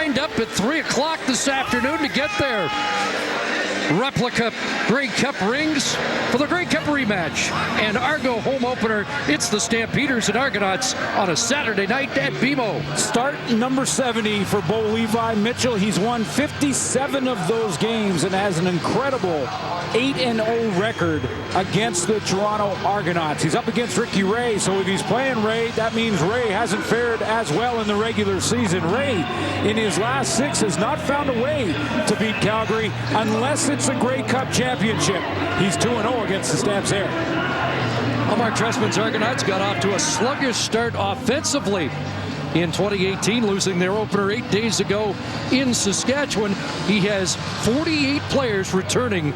lined up at 3 o'clock this afternoon to get there. Replica Grey Cup rings for the Grey Cup rematch. And Argo home opener, it's the Stampeders and Argonauts on a Saturday night at BMO. Start number 70 for Bo Levi Mitchell. He's won 57 of those games and has an incredible 8-0 record against the Toronto Argonauts. He's up against Ricky Ray, so if he's playing Ray, that means Ray hasn't fared as well in the regular season. Ray, in his last 6, has not found a way to beat Calgary unless it's a Grey Cup championship. He's 2-0 against the Stamps there. Mark Trestman's Argonauts got off to a sluggish start offensively in 2018, losing their opener 8 days ago in Saskatchewan. He has 48 players returning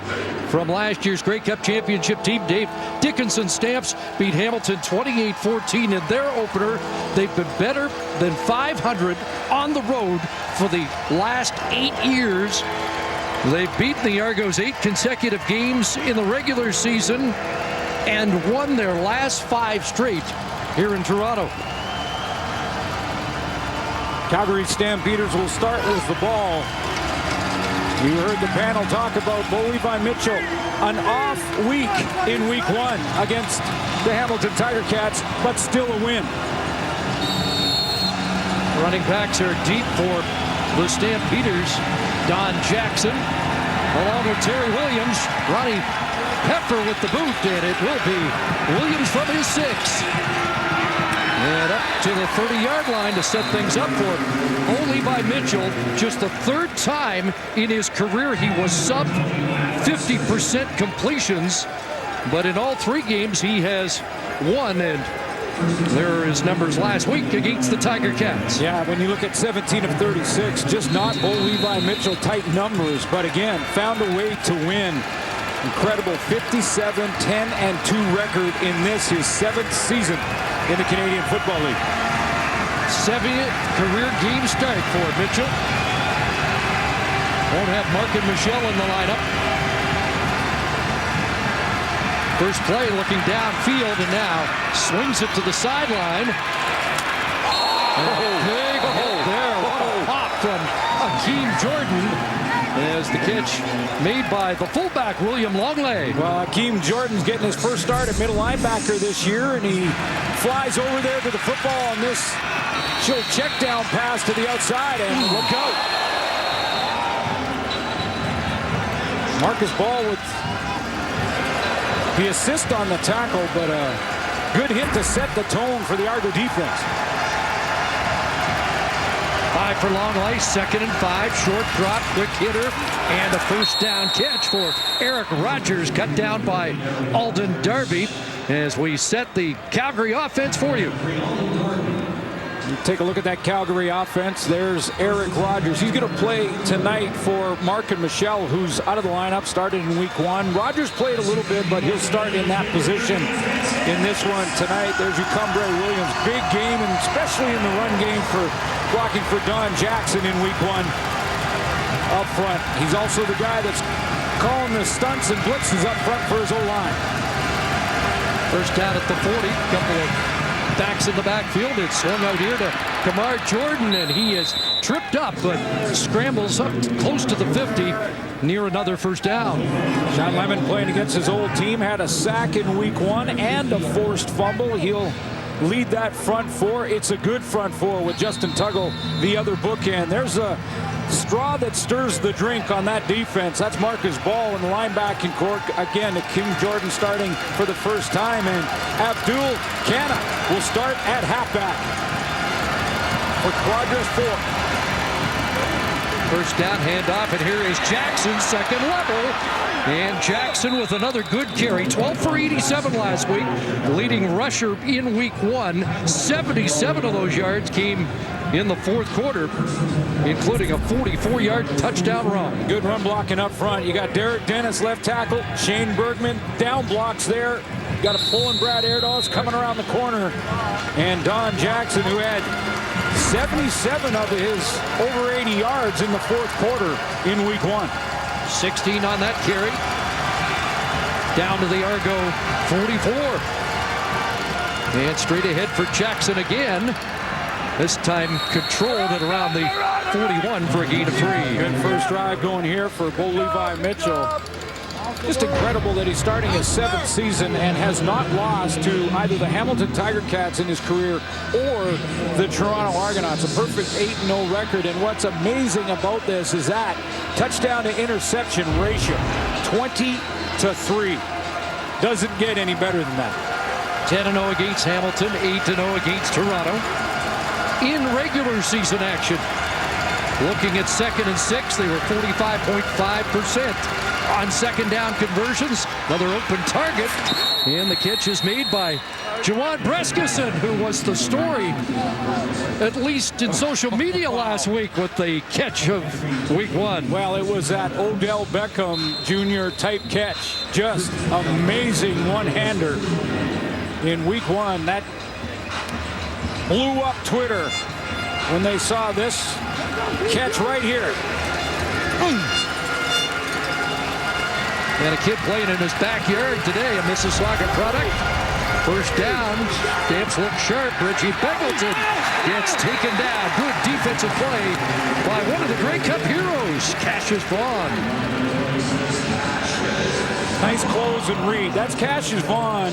from last year's Grey Cup championship team. Dave Dickinson Stamps beat Hamilton 28-14 in their opener. They've been better than 500 on the road for the last 8 years. They've beaten the Argos 8 consecutive games in the regular season and won their last 5 straight here in Toronto. Calgary Stampeders will start with the ball. You heard the panel talk about Bo Levi Mitchell. An off week in week 1 against the Hamilton Tiger Cats, but still a win. Running backs are deep for the Stampeders. Don Jackson, along with Terry Williams. Ronnie Pepper with the boot, and it will be Williams from his 6. And up to the 30-yard line to set things up for Bo Levi Mitchell. Just the 3rd time in his career he was sub 50% completions. But in all 3 games he has won, and there are his numbers last week against the Tiger Cats. Yeah, when you look at 17 of 36, just not Bo Levi Mitchell type numbers, but again, found a way to win. Incredible 57, 10, and 2 record in this, his 7th season in the Canadian Football League. 70th career game start for Mitchell. Won't have Mark and Michelle in the lineup. First play looking downfield, and now swings it to the sideline. Big hole there. What a pop from Akeem Jordan as the catch made by the fullback William Longley. Well, Akeem Jordan's getting his first start at middle linebacker this year, and he flies over there to the football on this short check down pass to the outside, and look out. Marcus Ball with the assist on the tackle, but a good hit to set the tone for the Argo defense. 5 for Longley, 2nd and 5, short drop, quick hitter, and a first down catch for Eric Rogers, cut down by Alden Darby as we set the Calgary offense for you. Take a look at that Calgary offense. There's Eric Rogers. He's going to play tonight for Mark and Michelle, who's out of the lineup, started in week 1. Rogers played a little bit, but he'll start in that position in this one tonight. There's Ucumbre Williams. Big game, and especially in the run game for blocking for Don Jackson in week 1 up front. He's also the guy that's calling the stunts and blitzes up front for his O-line. First down at the 40, couple of backs in the backfield. It's swung out here to Kamar Jordan, and he is tripped up, but scrambles up close to the 50, near another first down. Sean Lemon playing against his old team, had a sack in week 1 and a forced fumble. He'll lead that front 4. It's a good front 4 with Justin Tuggle, the other bookend. There's a straw that stirs the drink on that defense. That's Marcus Ball in the linebacking court. Again, King Jordan starting for the first time, and Abdul Kana will start at halfback for Quadras 4. First down handoff, and here is Jackson, 2nd level. And Jackson with another good carry, 12 for 87 last week, leading rusher in week 1. 77 of those yards came in the 4th quarter, including a 44-yard touchdown run. Good run blocking up front. You got Derek Dennis, left tackle. Shane Bergman, down blocks there. Got a pull, and Brad Erdos coming around the corner. And Don Jackson, who had 77 of his over 80 yards in the 4th quarter in week 1. 16 on that carry. Down to the Argo 44. And straight ahead for Jackson again. This time controlled at around the 41 for a gain of 3. Good first drive going here for Bo Levi Mitchell. Just incredible that he's starting his 7th season and has not lost to either the Hamilton Tiger Cats in his career or the Toronto Argonauts. A perfect 8-0 record. And what's amazing about this is that touchdown to interception ratio, 20-3. Doesn't get any better than that. 10-0 against Hamilton, 8-0 against Toronto. In regular season action, looking at 2nd and 6, they were 45.5%. On second down conversions, another open target, and the catch is made by Juwan Breskison, who was the story, at least in social media last week, with the catch of week 1. Well, it was that Odell Beckham Jr. type catch. Just amazing one-hander in week 1. That blew up Twitter when they saw this catch right here. And a kid playing in his backyard today, a Mississauga product. First down, Stamps look sharp. Reggie Beckleton gets taken down. Good defensive play by one of the Grey Cup heroes, Cassius Vaughn. Nice close and read. That's Cassius Vaughn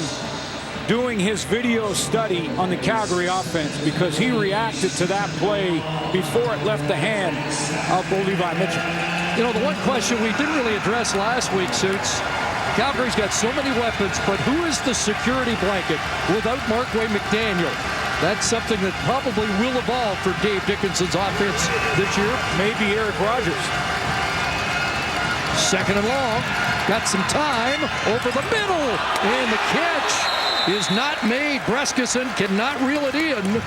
doing his video study on the Calgary offense, because he reacted to that play before it left the hand of Bo Levi Mitchell. You know, the one question we didn't really address last week, Suits, Calgary's got so many weapons, but who is the security blanket without Markway McDaniel? That's something that probably will evolve for Dave Dickinson's offense this year. Maybe Eric Rogers. 2nd and long. Got some time over the middle. And the catch is not made. Breskison cannot reel it in.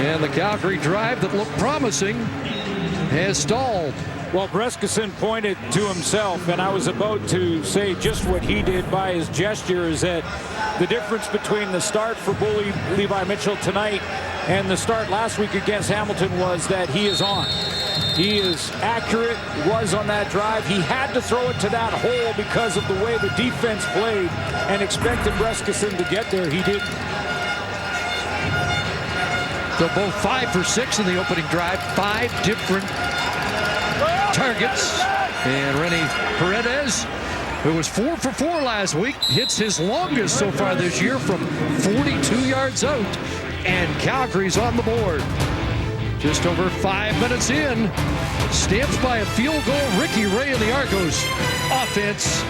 And the Calgary drive that looked promising has stalled. Well, Breskison pointed to himself, and I was about to say just what he did by his gesture, is that the difference between the start for Bo Levi Mitchell tonight and the start last week against Hamilton was that he is on. He is accurate, was on that drive. He had to throw it to that hole because of the way the defense played and expected Breskison to get there. He didn't. They're both 5 for 6 in the opening drive. 5 different targets. And Rennie Paredes, who was 4 for 4 last week, hits his longest so far this year from 42 yards out. And Calgary's on the board. Just over 5 minutes in. Stamps by a field goal. Ricky Ray and the Argos offense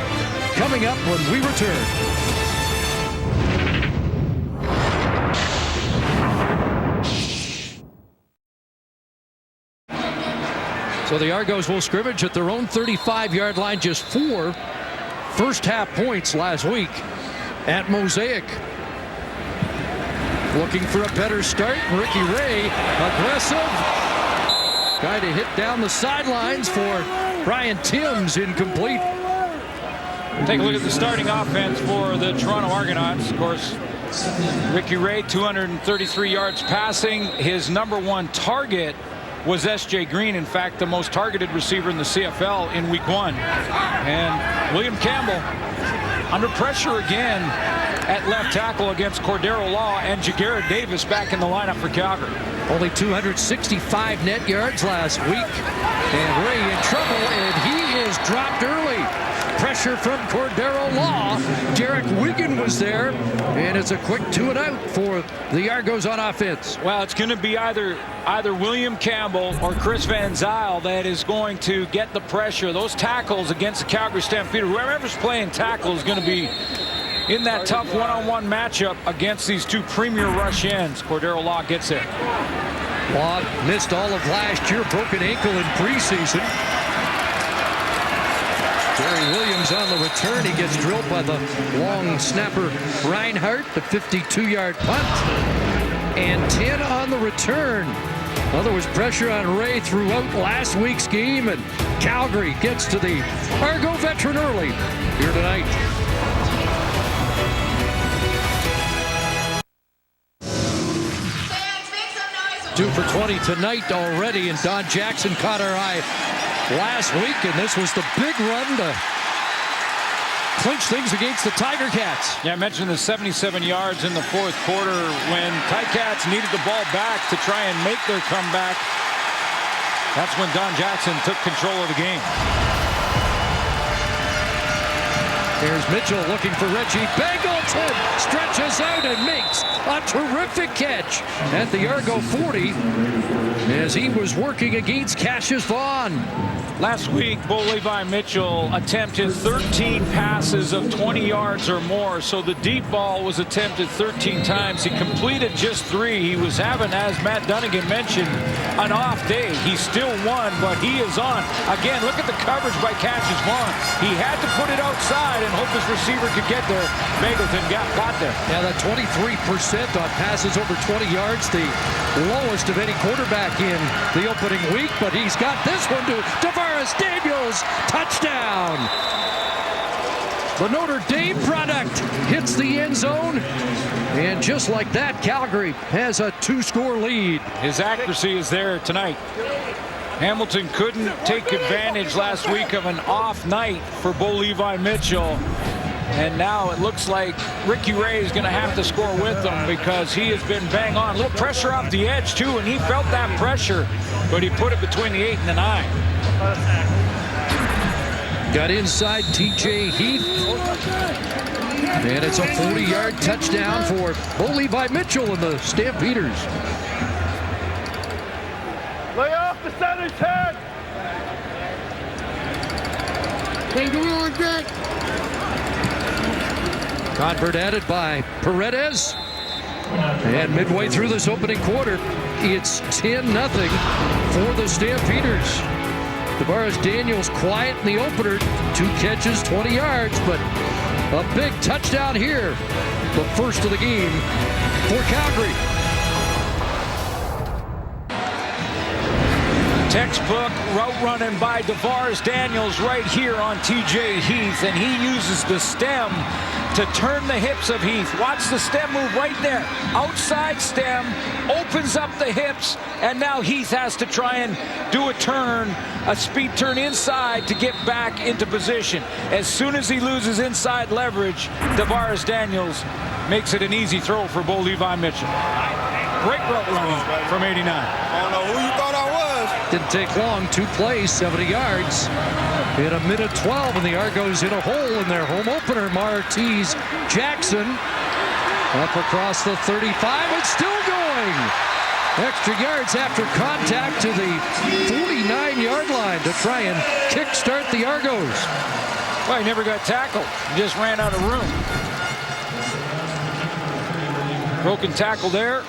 coming up when we return. So the Argos will scrimmage at their own 35-yard line. Just 4 first-half points last week at Mosaic. Looking for a better start. Ricky Ray, aggressive. Trying to hit down the sidelines for Brian Timms, incomplete. Take a look at the starting offense for the Toronto Argonauts. Of course, Ricky Ray, 233 yards passing. His #1 target was S.J. Green, in fact, the most targeted receiver in the CFL in week 1. And William Campbell under pressure again at left tackle against Cordero Law, and Jagarrett Davis back in the lineup for Calgary. Only 265 net yards last week. And Ray in trouble, and he is dropped early. Pressure from Cordero Law. Derek Wiggin was there, and it's a quick 2 and out for the Argos on offense. Well, it's going to be either William Campbell or Chris Van Zyl that is going to get the pressure. Those tackles against the Calgary Stampeders, whoever's playing tackle is going to be in that tough one-on-one matchup against these 2 premier rush ends. Cordero Law gets it. Law missed all of last year, broken ankle in preseason. Gary Williams on the return. He gets drilled by the long snapper Reinhardt, the 52-yard punt. And 10 on the return. Well, there was pressure on Ray throughout last week's game, and Calgary gets to the Argo veteran early here tonight. Two for 20 tonight already, and Don Jackson caught our eye last week, and this was the big run to clinch things against the Tiger Cats. Yeah, I mentioned the 77 yards in the fourth quarter when Ticats needed the ball back to try and make their comeback. That's when Don Jackson took control of the game. Here's Mitchell looking for Reggie. Bangleton stretches out and makes a terrific catch at the Argo 40 as he was working against Cassius Vaughn. Last week, Bo Levi Mitchell attempted 13 passes of 20 yards or more, so the deep ball was attempted 13 times. He completed just 3. He was having, as Matt Dunnigan mentioned, an off day. He still won, but he is on. Again, look at the coverage by Cassius Vaughn. He had to put it outside and hope his receiver could get there. Bangleton got there. Yeah, that 23% on passes over 20 yards, the lowest of any quarterback in the opening week, but he's got this one to Daniels, touchdown. The Notre Dame product hits the end zone, and just like that, Calgary has a 2-score lead. His accuracy is there tonight. Hamilton couldn't take advantage last week of an off night for Bo Levi Mitchell. And now it looks like Ricky Ray is going to have to score with them because he has been bang on. A little pressure off the edge, too, and he felt that pressure, but he put it between the 8 and the 9. Got inside TJ Heath. And it's a 40-yard touchdown for Bo Levi Mitchell and the Stampeders. Lay off the center's head. Kangaroo on deck. Convert added by Paredes. And midway through this opening quarter, it's 10-0 for the Stampeders. Tavares Daniels quiet in the opener. 2 catches, 20 yards, but a big touchdown here. The first of the game for Calgary. Textbook route running by Tavares Daniels right here on TJ Heath, and he uses the stem to turn the hips of Heath. Watch the stem move right there. Outside stem, opens up the hips, and now Heath has to try and do a turn, a speed turn inside to get back into position. As soon as he loses inside leverage, Tavares Daniels makes it an easy throw for Bo Levi Mitchell. Great route running from 89. I don't know who you thought I was. Didn't take long. 2 plays, 70 yards. In a minute 12, and the Argos in a hole in their home opener. Martez Jackson up across the 35 and still going. Extra yards after contact to the 49-yard line to try and kickstart the Argos. Well, he never got tackled. He just ran out of room. Broken tackle there.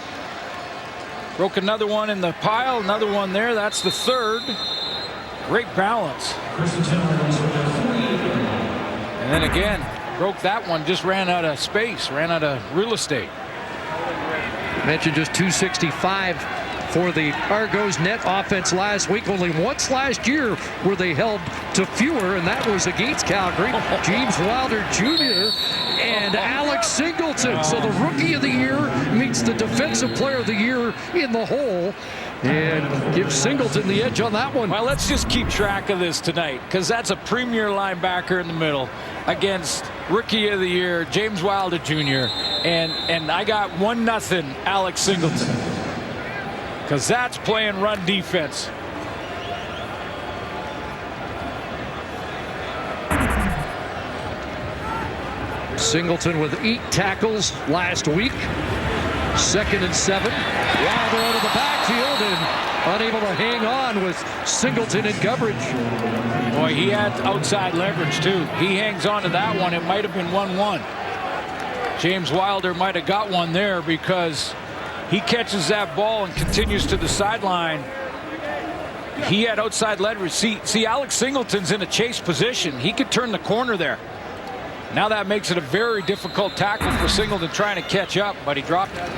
Broke another one in the pile, another one there. That's the 3rd. Great balance. And then again, broke that one, just ran out of space, ran out of real estate. Mentioned just 265 for the Argos net offense last week. Only once last year were they held to fewer, and that was against Calgary. James Wilder Jr. and Alex Singleton. So the Rookie of the Year meets the Defensive Player of the Year in the hole, and gives Singleton the edge on that one. Well, let's just keep track of this tonight, because that's a premier linebacker in the middle against Rookie of the Year, James Wilder Jr. And I got 1-0 Alex Singleton, because that's playing run defense. Singleton with 8 tackles last week. 2nd and 7. Wilder out of the backfield and unable to hang on with Singleton in coverage. Boy, he had outside leverage too. He hangs on to that one. It might have been 1-1. James Wilder might have got one there because he catches that ball and continues to the sideline. He had outside leverage. See, Alex Singleton's in a chase position. He could turn the corner there. Now that makes it a very difficult tackle for Singleton trying to catch up, but he dropped it.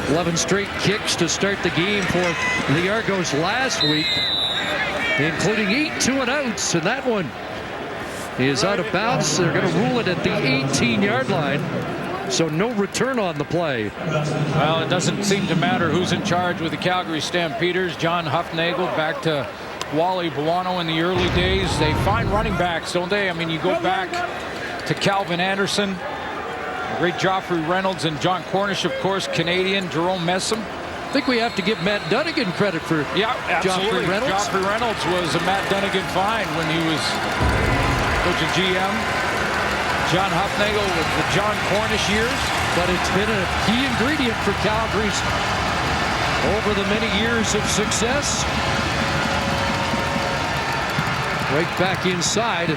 11 straight kicks to start the game for the Argos last week, including 8 2-and-outs, and that one is out of bounds. They're going to rule it at the 18-yard line, so no return on the play. Well, it doesn't seem to matter who's in charge with the Calgary Stampeders. John Huffnagel back to Wally Buono in the early days. They find running backs, don't they? I mean, you go back to Calvin Anderson, great Joffrey Reynolds, and John Cornish, of course, Canadian, Jerome Messam. I think we have to give Matt Dunnigan credit for absolutely. Joffrey Reynolds. Joffrey Reynolds was a Matt Dunnigan find when he was coach of GM. John Hufnagel with the John Cornish years. But it's been a key ingredient for Calgary's over the many years of success. Right back inside.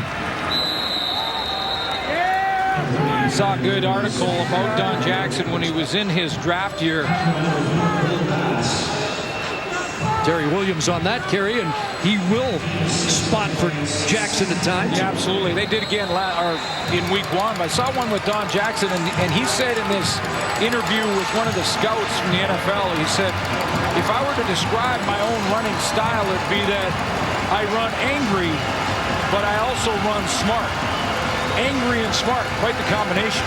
I saw a good article about Don Jackson when he was in his draft year. Terry Williams on that carry, and he will spot for Jackson at times. Yeah, absolutely. They did again in week 1. I saw one with Don Jackson, and he said in this interview with one of the scouts from the NFL, he said, if I were to describe my own running style, it'd be that I run angry, but I also run smart. Angry and smart, quite the combination.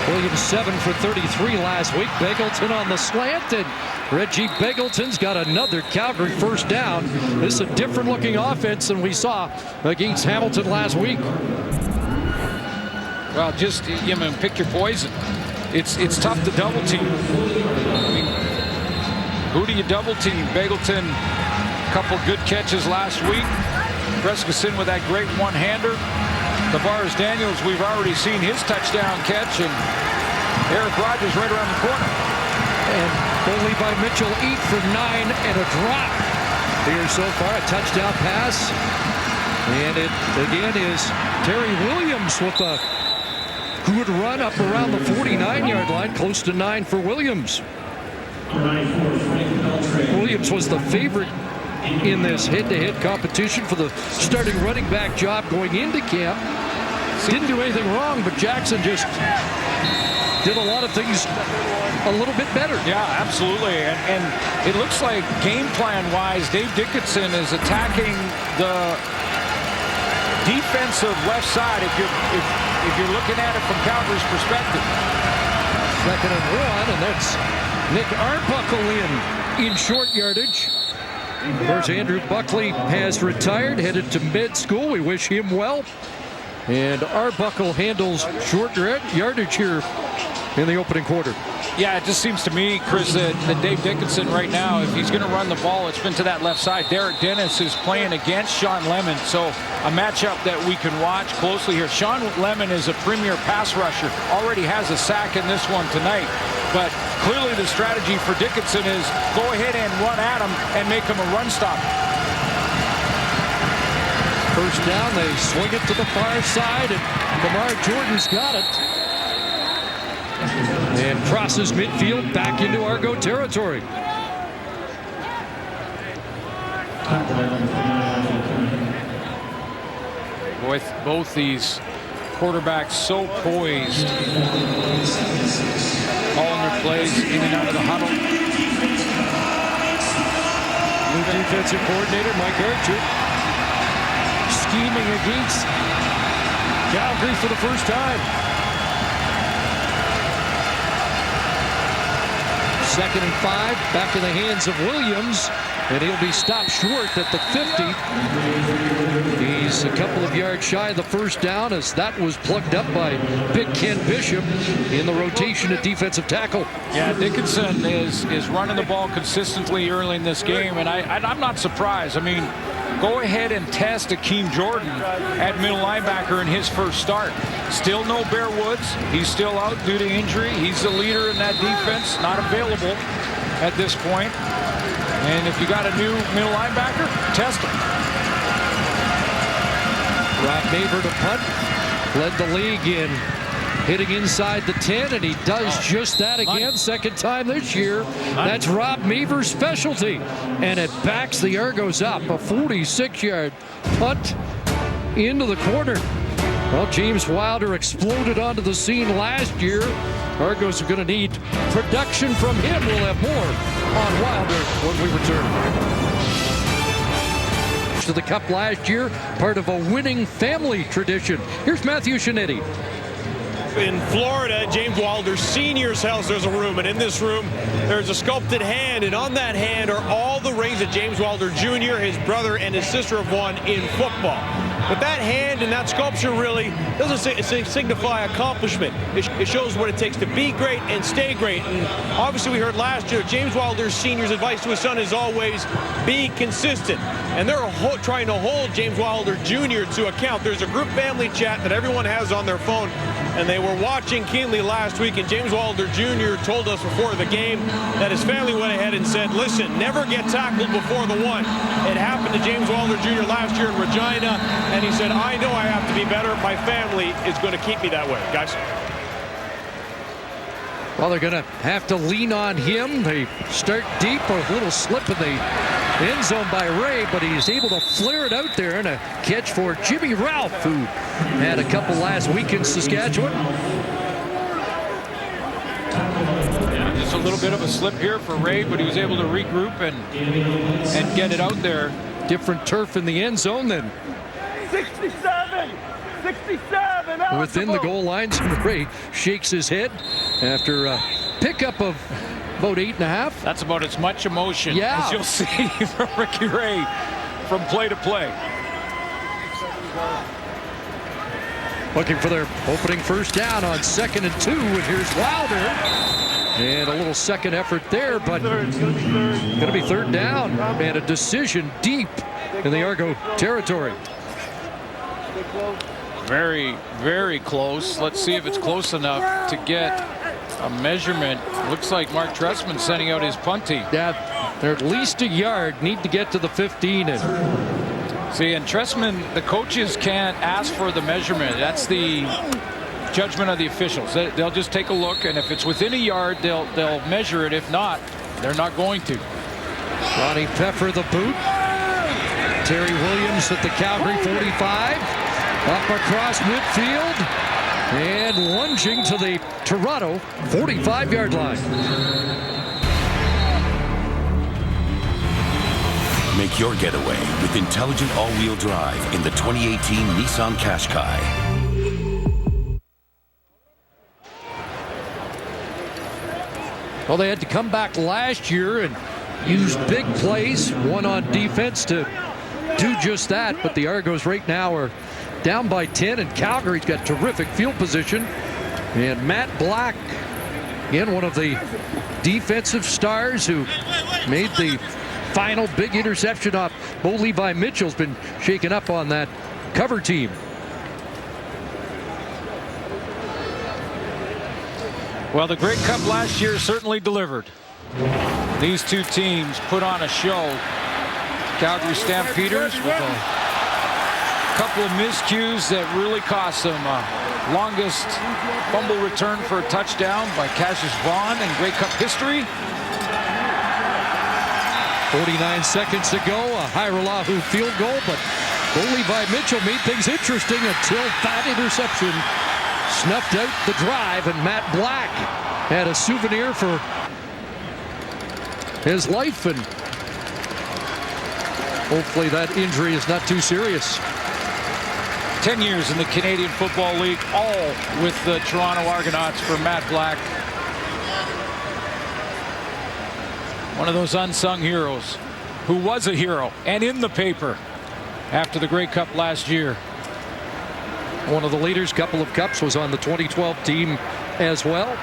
Williams 7 for 33 last week. Begelton on the slant, and Reggie Begelton's got another Calgary first down. This is a different looking offense than we saw against Hamilton last week. Well, just pick your poison. It's tough to double team. I mean, who do you double team? Begelton, a couple good catches last week. Prescott with that great one-hander. Tavares Daniels, we've already seen his touchdown catch, and Eric Rogers right around the corner. And only by Mitchell 8 for 9 and a drop here so far. A touchdown pass, and it again is Terry Williams with a good run up around the 49-yard line, close to 9 for Williams. Williams was the favorite in this head-to-head competition for the starting running back job going into camp. Didn't do anything wrong, but Jackson just did a lot of things a little bit better. Yeah, absolutely. And it looks like game plan-wise, Dave Dickinson is attacking the defensive left side if you're looking at it from Calgary's perspective. 2nd and 1, and that's Nick Arbuckle in short yardage. Of course, Andrew Buckley has retired, headed to med school. We wish him well. And Arbuckle handles short yardage here in the opening quarter. Yeah, it just seems to me, Chris, that Dave Dickinson right now, if he's going to run the ball, it's been to that left side. Derek Dennis is playing against Sean Lemon, so a matchup that we can watch closely here. Sean Lemon is a premier pass rusher, already has a sack in this one tonight. But clearly the strategy for Dickinson is go ahead and run at him and make him a run stop. First down, they swing it to the far side, and Lamar Jordan's got it. And crosses midfield back into Argo territory. With both these quarterbacks so poised, calling their plays in and out of the huddle. New defensive coordinator Mike Archer scheming against Calgary for the first time. 2nd and 5, back in the hands of Williams, and he'll be stopped short at the 50. He's a couple of yards shy of the first down as that was plugged up by big Ken Bishop in the rotation at defensive tackle. Yeah, Dickinson is running the ball consistently early in this game, and I'm not surprised. I mean, go ahead and test Akeem Jordan at middle linebacker in his first start. Still no Bear Woods. He's still out due to injury. He's the leader in that defense, not available at this point. And if you got a new middle linebacker, test him. Rob Maver to punt, led the league in hitting inside the 10, and he does just that again, second time this year. That's Rob Maver's specialty, and it backs the Argos up. A 46-yard punt into the corner. Well, James Wilder exploded onto the scene last year. Argos are going to need production from him. We'll have more on Wilder when we return. To the Cup last year, part of a winning family tradition. Here's Matthew Shinetti. In Florida, James Wilder's senior's house, there's a room, and in this room, there's a sculpted hand, and on that hand are all the Rangers things that James Wilder Jr., his brother, and his sister have won in football. But that hand and that sculpture really doesn't signify accomplishment. It shows what it takes to be great and stay great. And obviously we heard last year, James Wilder Sr.'s advice to his son is always be consistent. And they're trying to hold James Wilder Jr. to account. There's a group family chat that everyone has on their phone, and they were watching keenly last week, and James Wilder Jr. told us before the game that his family went ahead and said, listen, never get tackled before the one. It happened to James Wilder Jr. last year in Regina, and he said, I know I have to be better. My family is going to keep me that way. Guys? Well, they're going to have to lean on him. They start deep, a little slip in the end zone by Ray, but he's able to flare it out there, and a catch for Jimmy Ralph, who had a couple last week in Saskatchewan. Yeah, just a little bit of a slip here for Ray, but he was able to regroup and get it out there. Different turf in the end zone than 67! 67! within the goal lines. Ray shakes his head after a pickup of about 8.5. That's about as much emotion as you'll see from Ricky Ray from play to play. Looking for their opening first down on 2nd and 2, and here's Wilder. And a little second effort there, but going to be 3rd down, and a decision deep in the Argo territory. Very, very close. Let's see if it's close enough to get a measurement. Looks like Mark Trestman sending out his punt team. Yeah, they're at least a yard, need to get to the 15. And see, and Trestman, the coaches can't ask for the measurement. That's the judgment of the officials. They'll just take a look, and if it's within a yard, they'll measure it. If not, they're not going to. Ronnie Pfeffer the boot. Terry Williams at the Calgary 45. Up across midfield. And lunging to the Toronto 45-yard line. Make your getaway with intelligent all-wheel drive in the 2018 Nissan Qashqai. Well, they had to come back last year and use big plays, one on defense, to do just that. But the Argos right now are down by 10, and Calgary's got terrific field position. And Matt Black, again, one of the defensive stars who made the final big interception off Bo Levi Mitchell's been shaken up on that cover team. Well, the Grey Cup last year certainly delivered. These two teams put on a show. Calgary Stampeders with a couple of miscues that really cost them. Longest fumble return for a touchdown by Cassius Vaughn in Grey Cup history. 49 seconds to go, a Hairolahu field goal, but Bo Levi Mitchell made things interesting until that interception snuffed out the drive, and Matt Black had a souvenir for his life, and hopefully that injury is not too serious. 10 years in the Canadian Football League, all with the Toronto Argonauts for Matt Black. One of those unsung heroes who was a hero and in the paper after the Grey Cup last year. One of the leaders, couple of cups, was on the 2012 team as well.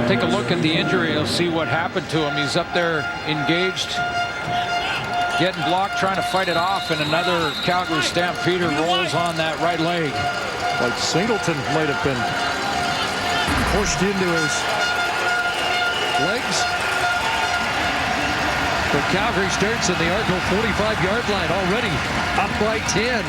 Take a look at the injury. You'll see what happened to him. He's up there engaged, getting blocked, trying to fight it off, and another Calgary Stampeder rolls on that right leg. Like Singleton might have been pushed into his legs. But Calgary starts in the Argo 45-yard line, already up by 10.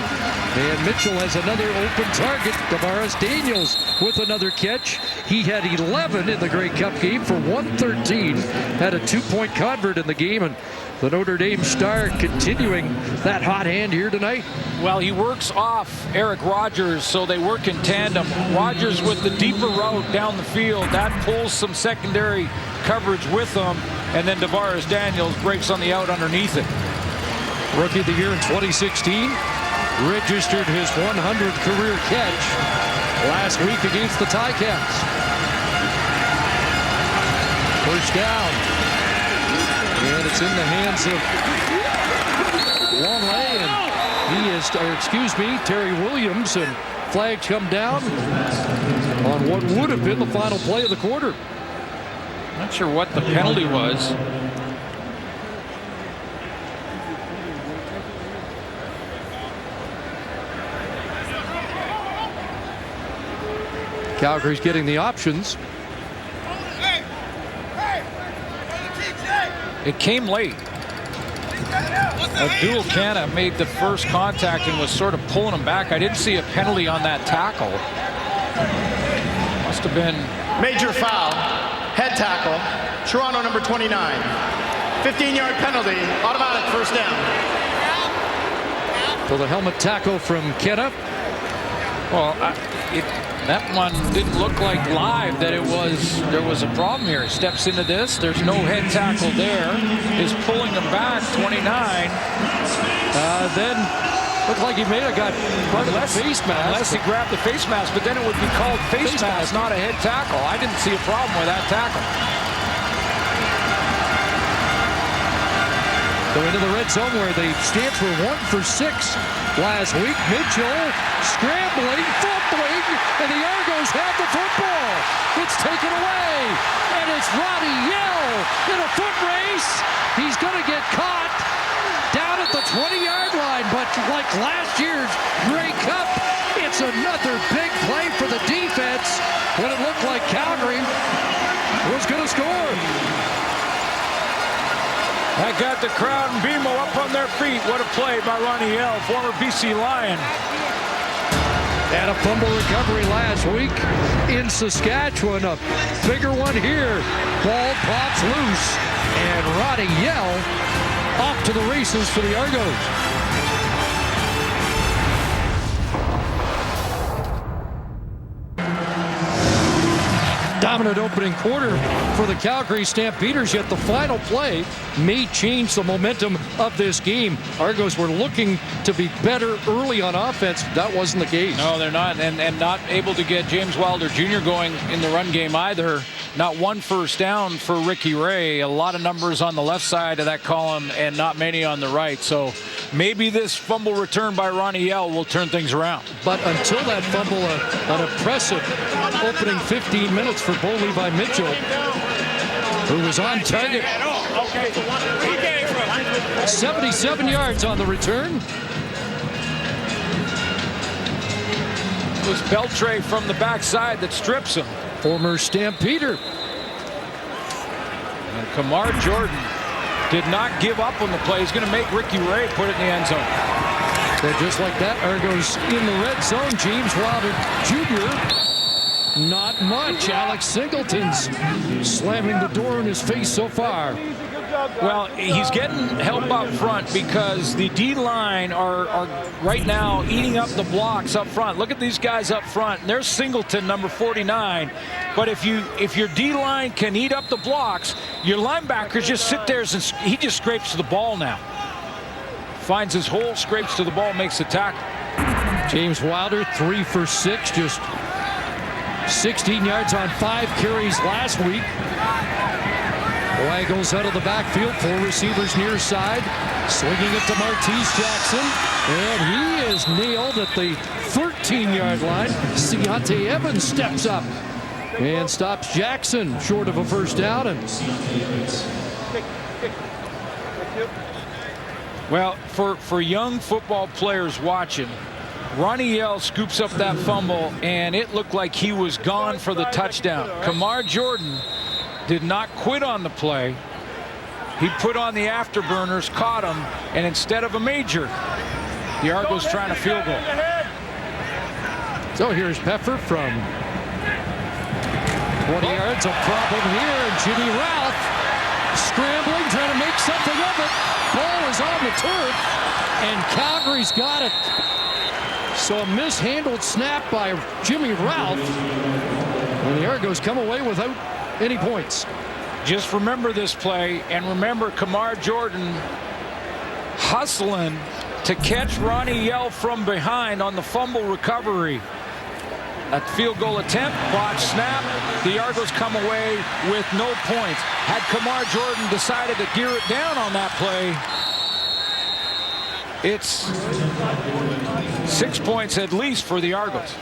And Mitchell has another open target. Tavares Daniels with another catch. He had 11 in the Grey Cup game for 113. Had a 2-point convert in the game, and the Notre Dame star continuing that hot hand here tonight. Well, he works off Eric Rogers, so they work in tandem. Rogers with the deeper route down the field. That pulls some secondary coverage with him, and then Tavares Daniels breaks on the out underneath it. Rookie of the year in 2016. Registered his 100th career catch. last week against the Ticats. First down. And it's in the hands of Longley, and he is, or excuse me, Terry Williams, and flags come down on what would have been the final play of the quarter. Not sure what the penalty was. Calgary's getting the options. It came late. Abdul Kana made the first contact and was sort of pulling him back. I didn't see a penalty on that tackle. Must have been major foul, head tackle, Toronto number 29. 15-yard penalty, automatic first down. For the helmet tackle from Kenna. Well, that one didn't look like live that there was a problem here. He steps into this. There's no head tackle there. Is pulling him back, 29. Then looked like he may have got part of the face mask. Unless he grabbed the face mask, but then it would be called face mask, not a head tackle. I didn't see a problem with that tackle. Go into the red zone where the Stamps were 1 for 6 last week. Mitchell scrambling, fumbling, and the Argos have the football. It's taken away, and it's Ronnie Yell in a foot race. He's going to get caught down at the 20-yard line, but like last year's Grey Cup, it's another big play for the defense when it looked like Calgary was going to score. That got the crowd and BMO up on their feet. What a play by Ronnie Yell, former BC Lion. And a fumble recovery last week in Saskatchewan. A bigger one here. Ball pops loose, and Ronnie Yell off to the races for the Argos. Dominant opening quarter for the Calgary Stampeders, yet the final play may change the momentum of this game. Argos were looking to be better early on offense. That wasn't the case. No, they're not, and not able to get James Wilder Jr. going in the run game either. Not one first down for Ricky Ray. A lot of numbers on the left side of that column and not many on the right. So maybe this fumble return by Ronnie Yell will turn things around. But until that fumble, an impressive opening 15 minutes for Bo Levi Mitchell, who was on target. 77 yards on the return. It was Beltre from the backside that strips him. Former Stampeder. And Kamar Jordan did not give up on the play. He's going to make Ricky Ray put it in the end zone. So just like that, Argos in the red zone. James Wilder Jr. Not much. Alex Singleton's slamming the door in his face so far. Well, he's getting help up front because the D-line are right now eating up the blocks up front. Look at these guys up front. There's Singleton, number 49. But if your D-line can eat up the blocks, your linebackers just sit there and he just scrapes to the ball now. Finds his hole, scrapes to the ball, makes the tackle. James Wilder, 3 for 6, just 16 yards on 5 carries last week. Waggles out of the backfield, 4 receivers near side, slinging it to Martese Jackson, and he is nailed at the 13-yard line. Siante Evans steps up and stops Jackson short of a first down. Well, for young football players watching, Ronnie Yell scoops up that fumble, and it looked like he was gone for the touchdown. Kamar Jordan did not quit on the play. He put on the afterburners, caught him, and instead of a major, the Argos trying a field goal. So here's Peffer from 20 yards. A problem here, and Jimmy Ralph scrambling, trying to make something of it. Ball is on the turf, and Calgary's got it. So a mishandled snap by Jimmy Ralph, and the Argos come away without any points. Just remember this play, and remember Kamar Jordan hustling to catch Ronnie Yell from behind on the fumble recovery. a field goal attempt, botch snap. The Argos come away with no points. Had Kamar Jordan decided to gear it down on that play, it's 6 points at least for the Argos.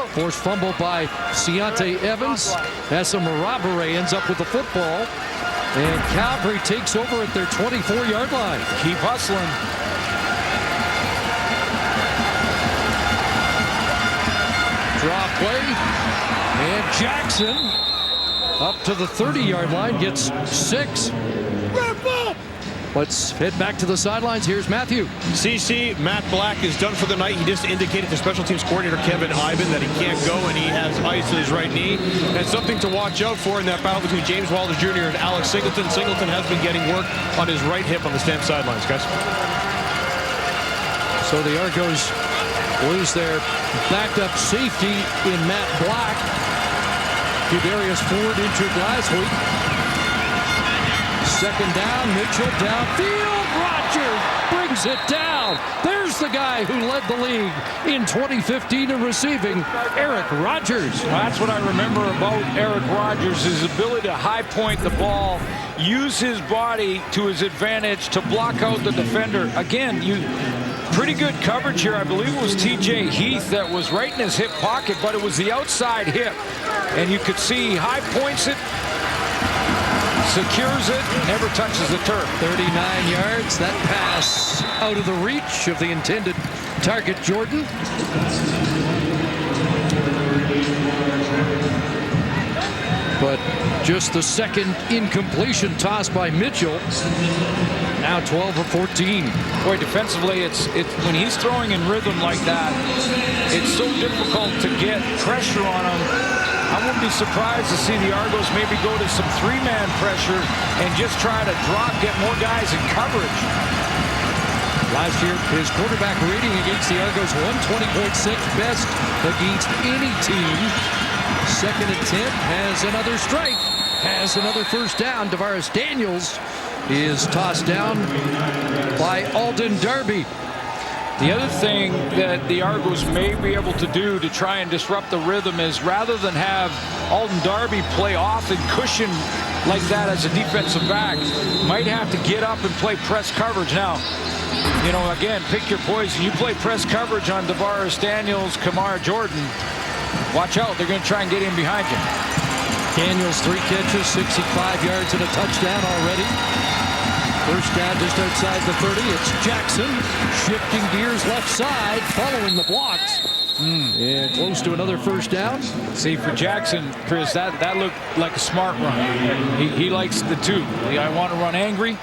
Forced fumble by Ciante Evans. Essa Marabere ends up with the football. And Calgary takes over at their 24-yard line. Keep hustling. Draw play. And Jackson up to the 30-yard line, gets 6. Let's head back to the sidelines. Here's Matthew. CC, Matt Black is done for the night. He just indicated to special teams coordinator Kevin Ivan that he can't go and he has ice in his right knee. And something to watch out for in that battle between James Wilder Jr. and Alex Singleton. Singleton has been getting work on his right hip on the Stamp sidelines, guys. So the Argos lose their backup safety in Matt Black. Darius Ford injured last week. Second down, Mitchell downfield. Rogers brings it down. There's the guy who led the league in 2015 in receiving, Eric Rogers. That's what I remember about Eric Rogers, his ability to high point the ball, use his body to his advantage to block out the defender. Again, pretty good coverage here. I believe it was TJ Heath that was right in his hip pocket, but it was the outside hip. And you could see he high points it, secures it, never touches the turf. 39 yards. That pass out of the reach of the intended target, Jordan. But just the second incompletion toss by Mitchell. Now 12 of 14. Boy, defensively, it's when he's throwing in rhythm like that, it's so difficult to get pressure on him. I wouldn't be surprised to see the Argos maybe go to some three-man pressure and just try to get more guys in coverage. Last year, his quarterback rating against the Argos, 120.6, best against any team. Second attempt, has another strike, has another first down. Tavares Daniels is tossed down by Alden Darby. The other thing that the Argos may be able to do to try and disrupt the rhythm is, rather than have Alden Darby play off and cushion like that as a defensive back, might have to get up and play press coverage. Now, you know, again, pick your poison. You play press coverage on Tavares Daniels, Kamar Jordan, watch out. They're going to try and get in behind you. Daniels, 3 catches, 65 yards and a touchdown already. First down just outside the 30. It's Jackson shifting gears left side, following the blocks. And close to another first down. See, for Jackson, Chris, that looked like a smart run. He likes the two. I want to run angry,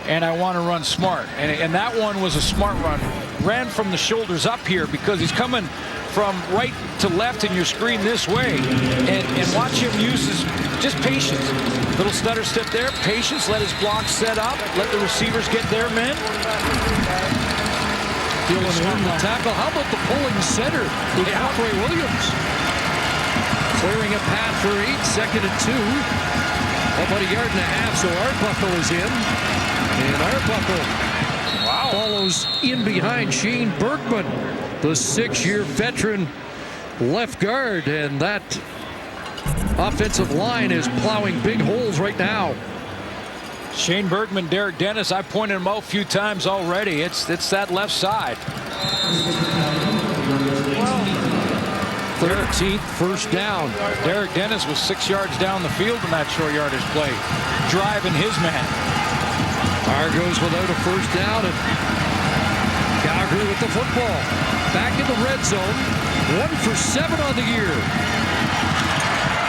and I want to run smart. And that one was a smart run. Ran from the shoulders up here because he's coming from right to left in your screen this way. And watch him use his just patience. Little stutter step there, patience, let his block set up, let the receivers get their men. Feeling in the tackle. How about the pulling center with Alfred Williams? Clearing a path for 8, 2nd and 2. About a yard and a half, so Arbuckle is in. And Arbuckle follows in behind Shane Bergman, the 6-year veteran left guard, and that offensive line is plowing big holes right now. Shane Bergman, Derek Dennis, I pointed him out a few times already. It's that left side. 13th first down. Derek Dennis was 6 yards down the field in that short yardage play, driving his man. Argos without a first down, and Calgary with the football. Back in the red zone. 1 for 7 on the year.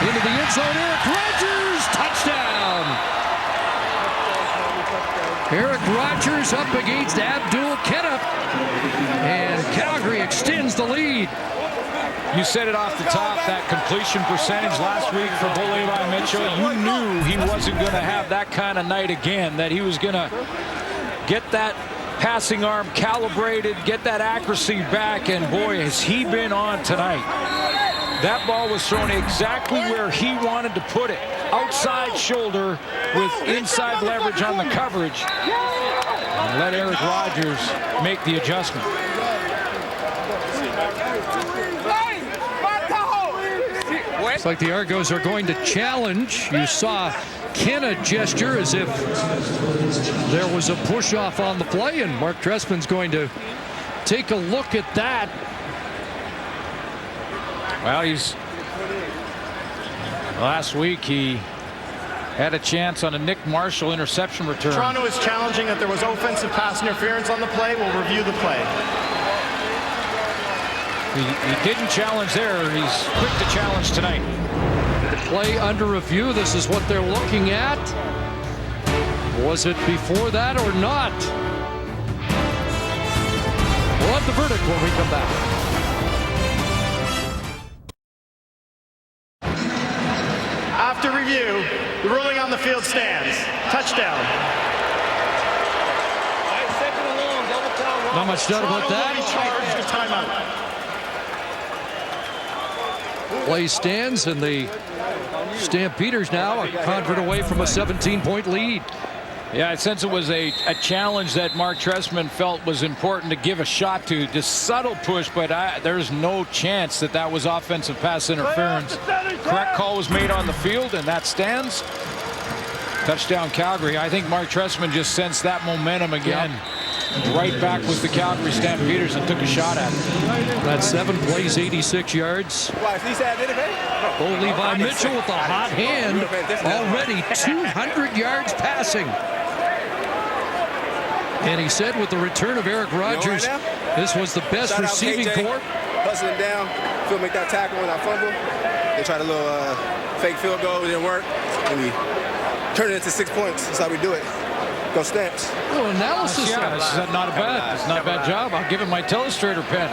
Into the end zone, Eric Rogers, touchdown! Eric Rogers up against Abdul Ketup, and Calgary extends the lead. You said it off the top, that completion percentage last week for Bull Levi Mitchell. You knew he wasn't going to have that kind of night again, that he was going to get that passing arm calibrated, get that accuracy back, and boy, has he been on tonight. That ball was thrown exactly where he wanted to put it. Outside shoulder with inside leverage on the coverage. And let Eric Rogers make the adjustment. Looks like the Argos are going to challenge. You saw Kenna gesture as if there was a push-off on the play, and Mark Trestman's going to take a look at that. Well, last week he had a chance on a Nick Marshall interception return. Toronto is challenging that there was offensive pass interference on the play. We'll review the play. He didn't challenge there. He's quick to challenge tonight. The play under review. This is what they're looking at. Was it before that or not? We'll have the verdict when we come back. After review, the ruling on the field stands. Touchdown. Not much doubt about Toronto will be that. charged with timeout. Play stands, and the Stampeders now a convert away from a 17-point lead. Yeah, I sense it was a challenge that Mark Trestman felt was important to give a shot to. Just subtle push, but there's no chance that that was offensive pass interference. Correct call was made on the field, and that stands. Touchdown Calgary. I think Mark Trestman just sensed that momentum again. Right back with the Calgary Stampeders and took a shot at it. That 7 plays, 86 yards. Oh, Levi Mitchell with a hot hand. Already 200 yards passing. And he said with the return of Eric Rogers, this was the best receiving corps. Hustling down, Phil make that tackle when I fumble. They tried a little fake field goal, it didn't work. And we turned it into 6 points. That's how we do it. Go Stamps. Oh, analysis. Yeah, this is not a bad job. I'll give him my Telestrator pen.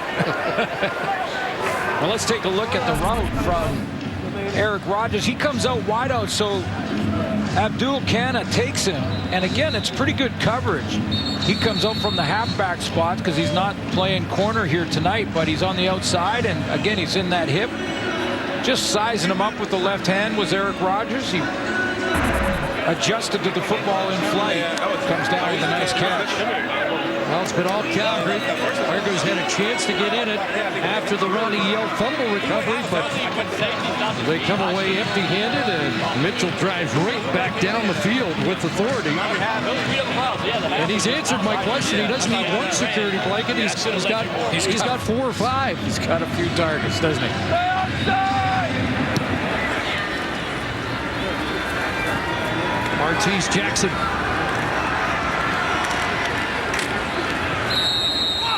Well, let's take a look at the route from Eric Rogers. He comes out wide out, so Abdul Kana takes him. And again, it's pretty good coverage. He comes out from the halfback spot because he's not playing corner here tonight, but he's on the outside. And again, he's in that hip. Just sizing him up with the left hand was Eric Rogers. He adjusted to the football in flight. Comes down with a nice catch. Well, it's been all Calgary. Argos had a chance to get in it after the Ronnie Yell fumble recovery, but they come away empty-handed, and Mitchell drives right back down the field with authority. And he's answered my question. He doesn't need one security blanket. He's got 4 or 5. He's got a few targets, doesn't he? Martese Jackson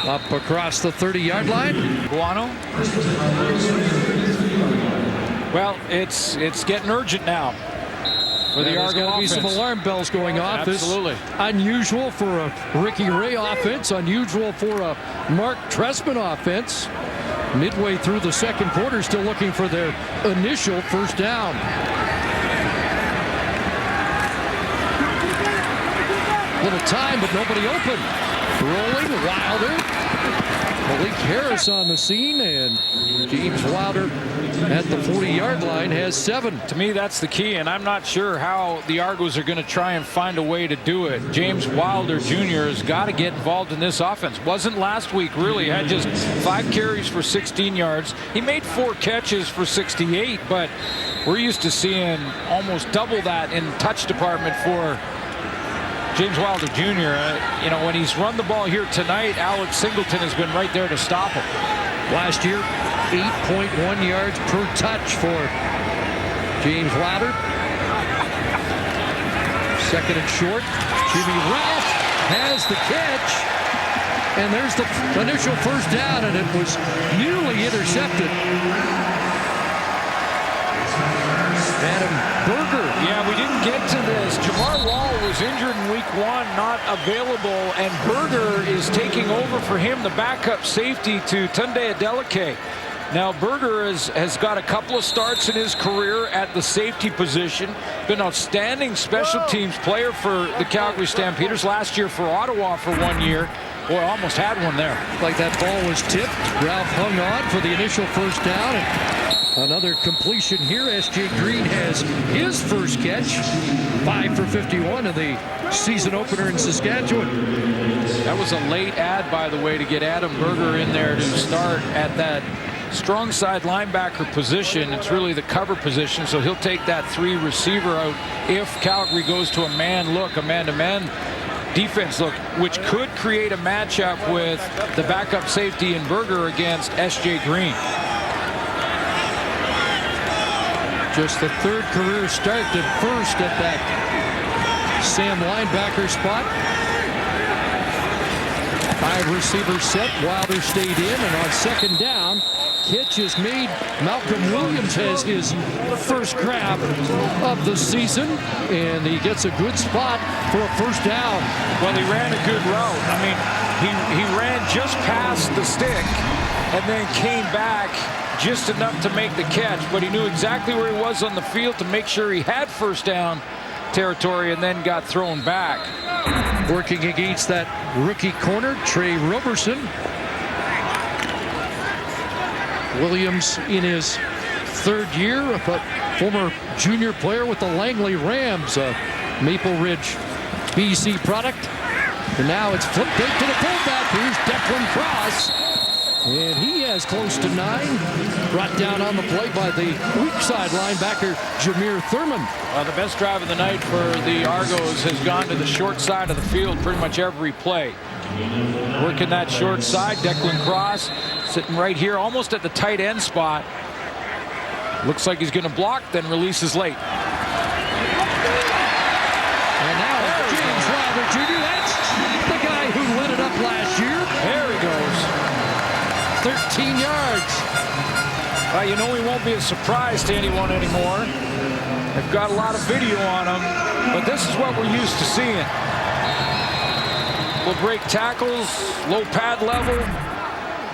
up across the 30-yard line. Guano. Well, it's getting urgent now for the Argonauts. There's going to be some alarm bells going off. Absolutely. This unusual for a Ricky Ray offense, unusual for a Mark Trestman offense. Midway through the second quarter, still looking for their initial first down. Little time, but nobody open. Rolling, Wilder. Malik Harris on the scene, and James Wilder at the 40-yard line has 7. To me, that's the key, and I'm not sure how the Argos are going to try and find a way to do it. James Wilder Jr. has got to get involved in this offense. Wasn't last week, really. Had just 5 carries for 16 yards. He made 4 catches for 68, but we're used to seeing almost double that in touch department for James Wilder Jr. You know, when he's run the ball here tonight, Alex Singleton has been right there to stop him. Last year, 8.1 yards per touch for James Wilder. Second and short. Jimmy Ralph has the catch. And there's the initial first down, and it was nearly intercepted. Adam Berger. Yeah, we didn't get to this. Jamar Wall was injured in week 1, not available, and Berger is taking over for him, the backup safety to Tunde Adeleke. Now, Berger has got a couple of starts in his career at the safety position. Been an outstanding special teams player for the Calgary Stampeders. Last year for Ottawa for 1 year. Boy, almost had one there. Like that ball was tipped. Ralph hung on for the initial first down. And another completion here. S.J. Green has his first catch. 5 for 51 in the season opener in Saskatchewan. That was a late ad, by the way, to get Adam Berger in there to start at that strong side linebacker position. It's really the cover position, so he'll take that 3 receiver out if Calgary goes to a man look, a man-to-man defense look, which could create a matchup with the backup safety in Berger against S.J. Green. Just the 3rd career start at first at that Sam linebacker spot. 5 receivers set. Wilder stayed in, and on 2nd down, catch is made. Malcolm Williams has his first grab of the season, and he gets a good spot for a 1st down. Well, he ran a good route. I mean, he ran just past the stick and then came back just enough to make the catch, but he knew exactly where he was on the field to make sure he had 1st down territory and then got thrown back. Working against that rookie corner, Trey Roberson. Williams in his 3rd year, a former junior player with the Langley Rams, a Maple Ridge, BC product. And now it's flipped out to the fullback. Here's Declan Cross. And he has close to 9. Brought down on the play by the weak side linebacker, Jameer Thurman. Well, the best drive of the night for the Argos has gone to the short side of the field pretty much every play. Working that short side, Declan Cross sitting right here almost at the tight end spot. Looks like he's going to block, then releases late. And now James Robert Jr. That's the guy who lit it up last year. There he goes. 13 yards. Well, you know he won't be a surprise to anyone anymore. They've got a lot of video on him, but this is what we're used to seeing. Will break tackles, low pad level,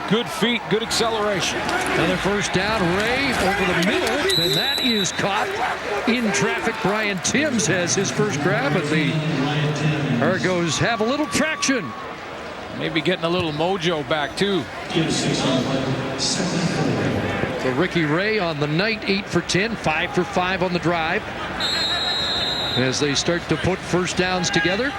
good feet, good acceleration. Another 1st down, Ray over the middle, and that is caught in traffic. Brian Timms has his first grab, and the Argos have a little traction. Maybe getting a little mojo back, too. So Ricky Ray on the night, 8 for 10, 5 for 5 on the drive. As they start to put 1st downs together.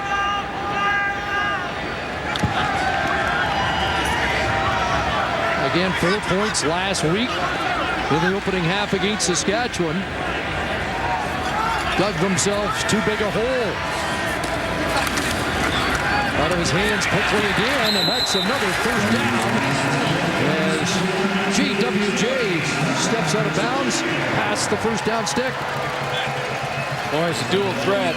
Again, 4 points last week in the opening half against Saskatchewan. Dug themselves too big a hole. Out of his hands quickly again, and that's another 1st down as GWJ steps out of bounds past the 1st down stick. Boy, it's a dual threat.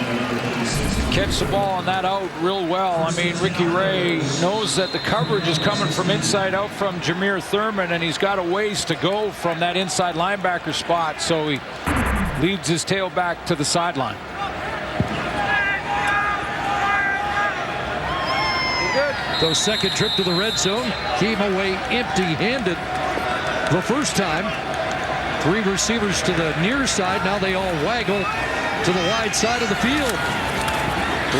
Catch the ball on that out real well. I mean, Ricky Ray knows that the coverage is coming from inside out from Jameer Thurman, and he's got a ways to go from that inside linebacker spot, so he leads his tail back to the sideline. The 2nd trip to the red zone came away empty-handed the 1st time. 3 receivers to the near side. Now they all waggle to the wide side of the field.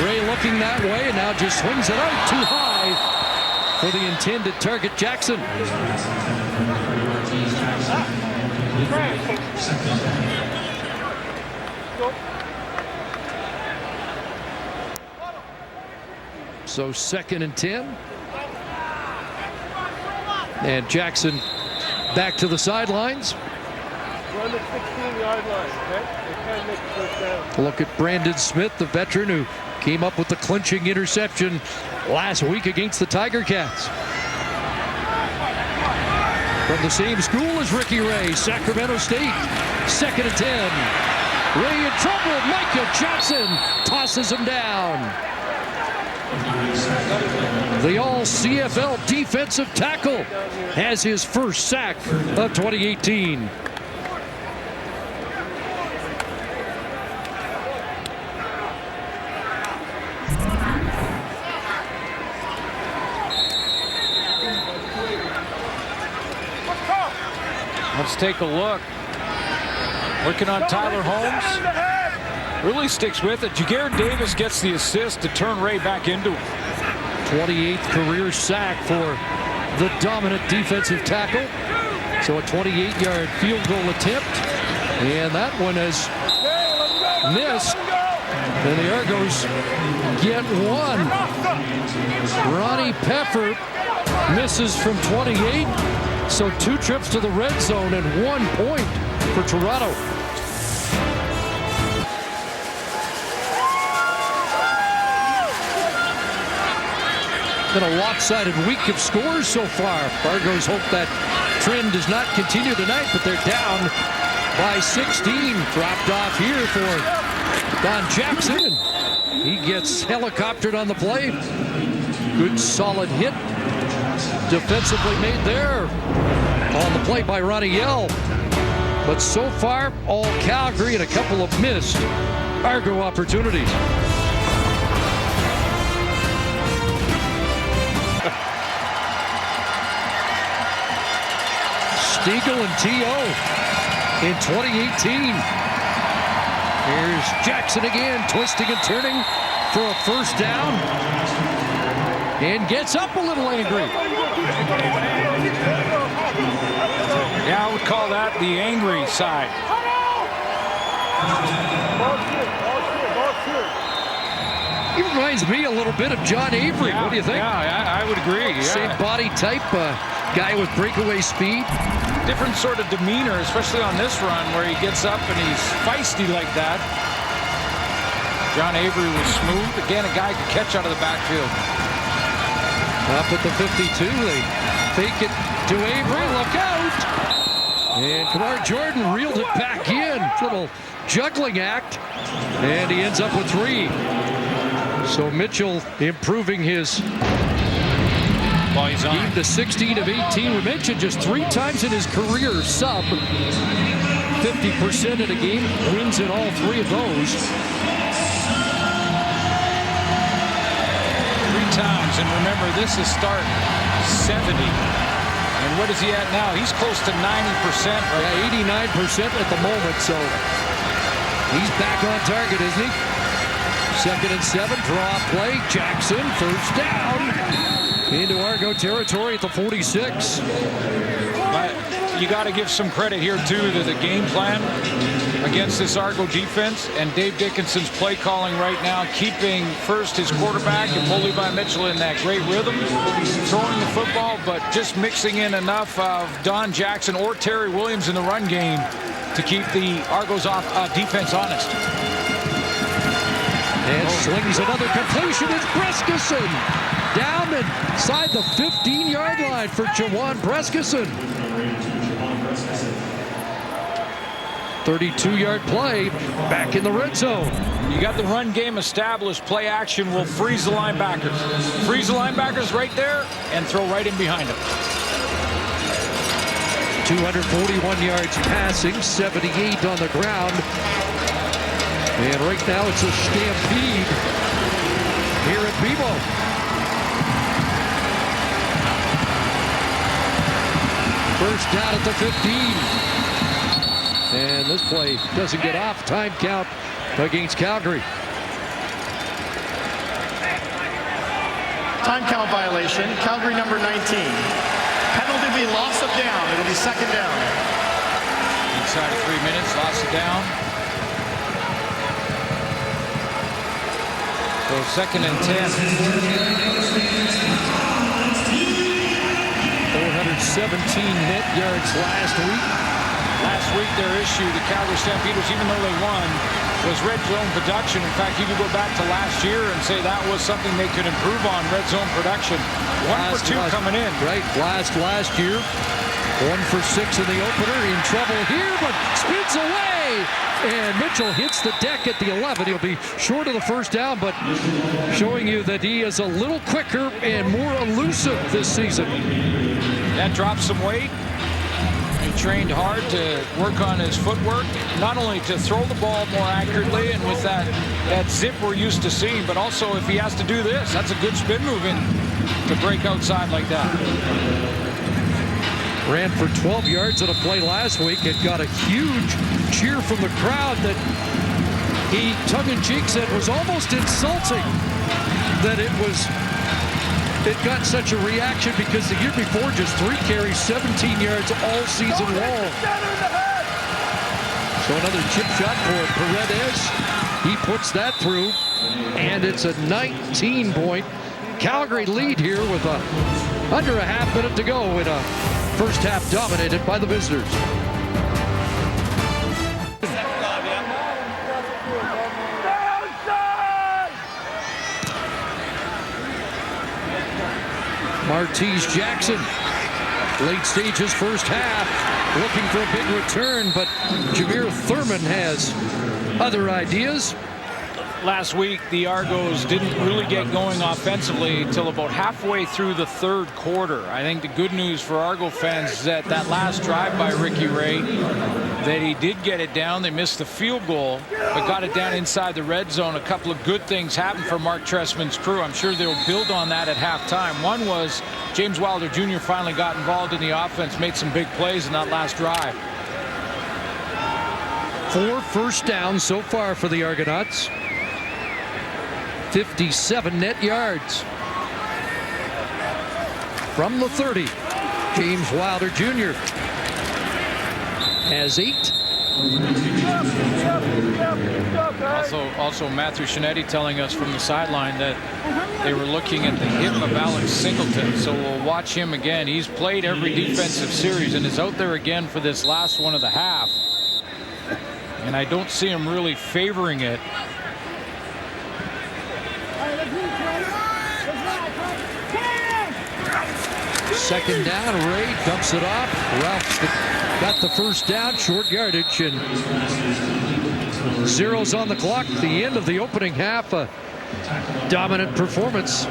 Ray looking that way, and now just swings it out too high for the intended target, Jackson. So 2nd and 10. And Jackson back to the sidelines. Run the 16-yard line, okay? They can't make the 1st down. Look at Brandon Smith, the veteran who came up with the clinching interception last week against the Tiger Cats. From the same school as Ricky Ray, Sacramento State, 2nd and 10. Ray in trouble. Micah Johnson tosses him down. The all-CFL defensive tackle has his first sack of 2018. Let's take a look. Working on Tyler Holmes. Really sticks with it. Jaguar Davis gets the assist to turn Ray back into him. 28th career sack for the dominant defensive tackle. So a 28-yard field goal attempt. And that one is missed. And the Argos get 1. Ronnie Peffer misses from 28. So 2 trips to the red zone and 1 point for Toronto. Been a lopsided week of scores so far. Argos hope that trend does not continue tonight, but they're down by 16. Dropped off here for Don Jackson. He gets helicoptered on the play. Good solid hit. Defensively made there on the play by Ronnie Yell. But so far, all Calgary and a couple of missed Argo opportunities. Stiegel and T.O. in 2018. Here's Jackson again, twisting and turning for a first down. And gets up a little angry. Yeah, I would call that the angry side. He reminds me a little bit of John Avery. Yeah, what do you think? Yeah, I would agree. Yeah. Same body type, guy with breakaway speed. Different sort of demeanor, especially on this run where he gets up and he's feisty like that. John Avery was smooth. Again, a guy could catch out of the backfield. Up at the 52, they fake it to Avery. Look out! And Kamar Jordan reeled it back in. Little juggling act. And he ends up with 3. So Mitchell improving his game to 16 of 18. We mentioned just 3 times in his career sub 50% in a game. Wins in all 3 of those. 3 times, and remember, this is start 70. And what is he at now? He's close to 90%. Right? Yeah, 89% at the moment, so he's back on target, isn't he? 2nd and 7, draw play. Jackson, first down. Into Argo territory at the 46. But you got to give some credit here, too, to the game plan against this Argo defense and Dave Dickinson's play calling right now, keeping first his quarterback and Levi Mitchell in that great rhythm, throwing the football, but just mixing in enough of Don Jackson or Terry Williams in the run game to keep the Argos defense honest. And slings another completion. It's Brescison down inside the 15-yard line for Jawan Brescison. 32-yard play back in the red zone. You got the run game established. Play action will freeze the linebackers. Freeze the linebackers right there and throw right in behind them. 241 yards passing, 78 on the ground. And right now it's a stampede here at BMO. First down at the 15. And this play doesn't get off. Time count against Calgary. Time count violation. Calgary number 19. Penalty will be loss of down. It'll be 2nd down. Inside of 3 minutes, loss of down. So 2nd and 10. 417 net yards last week. Last week, their issue, the Calgary Stampeders, even though they won, was red zone production. In fact, you could go back to last year and say that was something they could improve on, red zone production. 1 for 2 coming in. Right, last year. 1 for 6 in the opener. In trouble here, but spins away. And Mitchell hits the deck at the 11. He'll be short of the first down, but showing you that he is a little quicker and more elusive this season. That drops some weight. He trained hard to work on his footwork, not only to throw the ball more accurately and with that zip we're used to seeing, but also if he has to do this, that's a good spin move in to break outside like that. Ran for 12 yards on a play last week. It got a huge cheer from the crowd that he, tongue-in-cheek, said was almost insulting that it got such a reaction because the year before just 3 carries, 17 yards all season long. So another chip shot for Paredes. He puts that through, and it's a 19-point Calgary lead here with under a half minute to go in a First half dominated by the visitors. Martese Jackson, late stages first half, looking for a big return, but Jameer Thurman has other ideas. Last week, the Argos didn't really get going offensively until about halfway through the third quarter. I think the good news for Argo fans is that last drive by Ricky Ray, that he did get it down. They missed the field goal, but got it down inside the red zone. A couple of good things happened for Mark Trestman's crew. I'm sure they'll build on that at halftime. One was James Wilder Jr. finally got involved in the offense, made some big plays in that last drive. 4 first downs so far for the Argonauts. 57 net yards. From the 30, James Wilder Jr. has 8. Also Matthew Shinetti telling us from the sideline that they were looking at the hip of Alex Singleton, so we'll watch him again. He's played every defensive series and is out there again for this last one of the half. And I don't see him really favoring it. Second down, Ray dumps it off. Ralph's got the first down, short yardage, and zeros on the clock. The end of the opening half, a dominant performance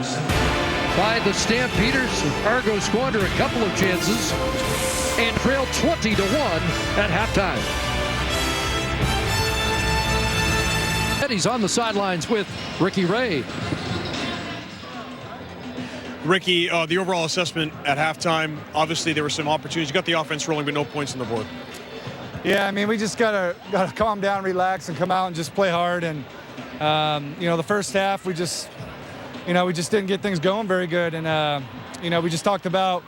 by the Stampeders. Argos squander a couple of chances and trail 20-1 at halftime. He's on the sidelines with Ricky Ray. Ricky, the overall assessment at halftime, obviously there were some opportunities. You got the offense rolling, but no points on the board. Yeah, I mean, we just gotta calm down, relax, and come out and just play hard. And you know, the first half, we just didn't get things going very good. And you know, we just talked about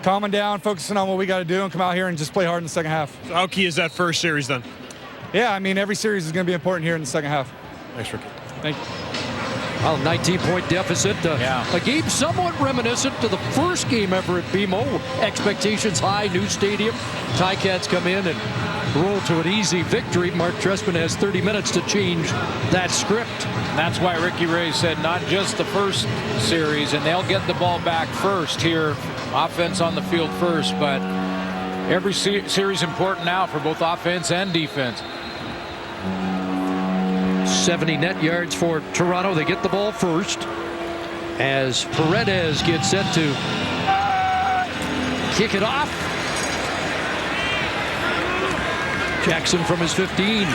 calming down, focusing on what we got to do, and come out here and just play hard in the second half. So how key is that first series then? Yeah, I mean, every series is going to be important here in the second half. Thanks, Ricky. Thank you. Well, 19-point deficit. A game somewhat reminiscent to the first game ever at BMO. Expectations high, new stadium. Ticats come in and roll to an easy victory. Mark Trestman has 30 minutes to change that script. That's why Ricky Ray said not just the first series, and they'll get the ball back first here. Offense on the field first, but every series important now for both offense and defense. 70 net yards for Toronto. They get the ball first as Paredes gets set to kick it off. Jackson from his 15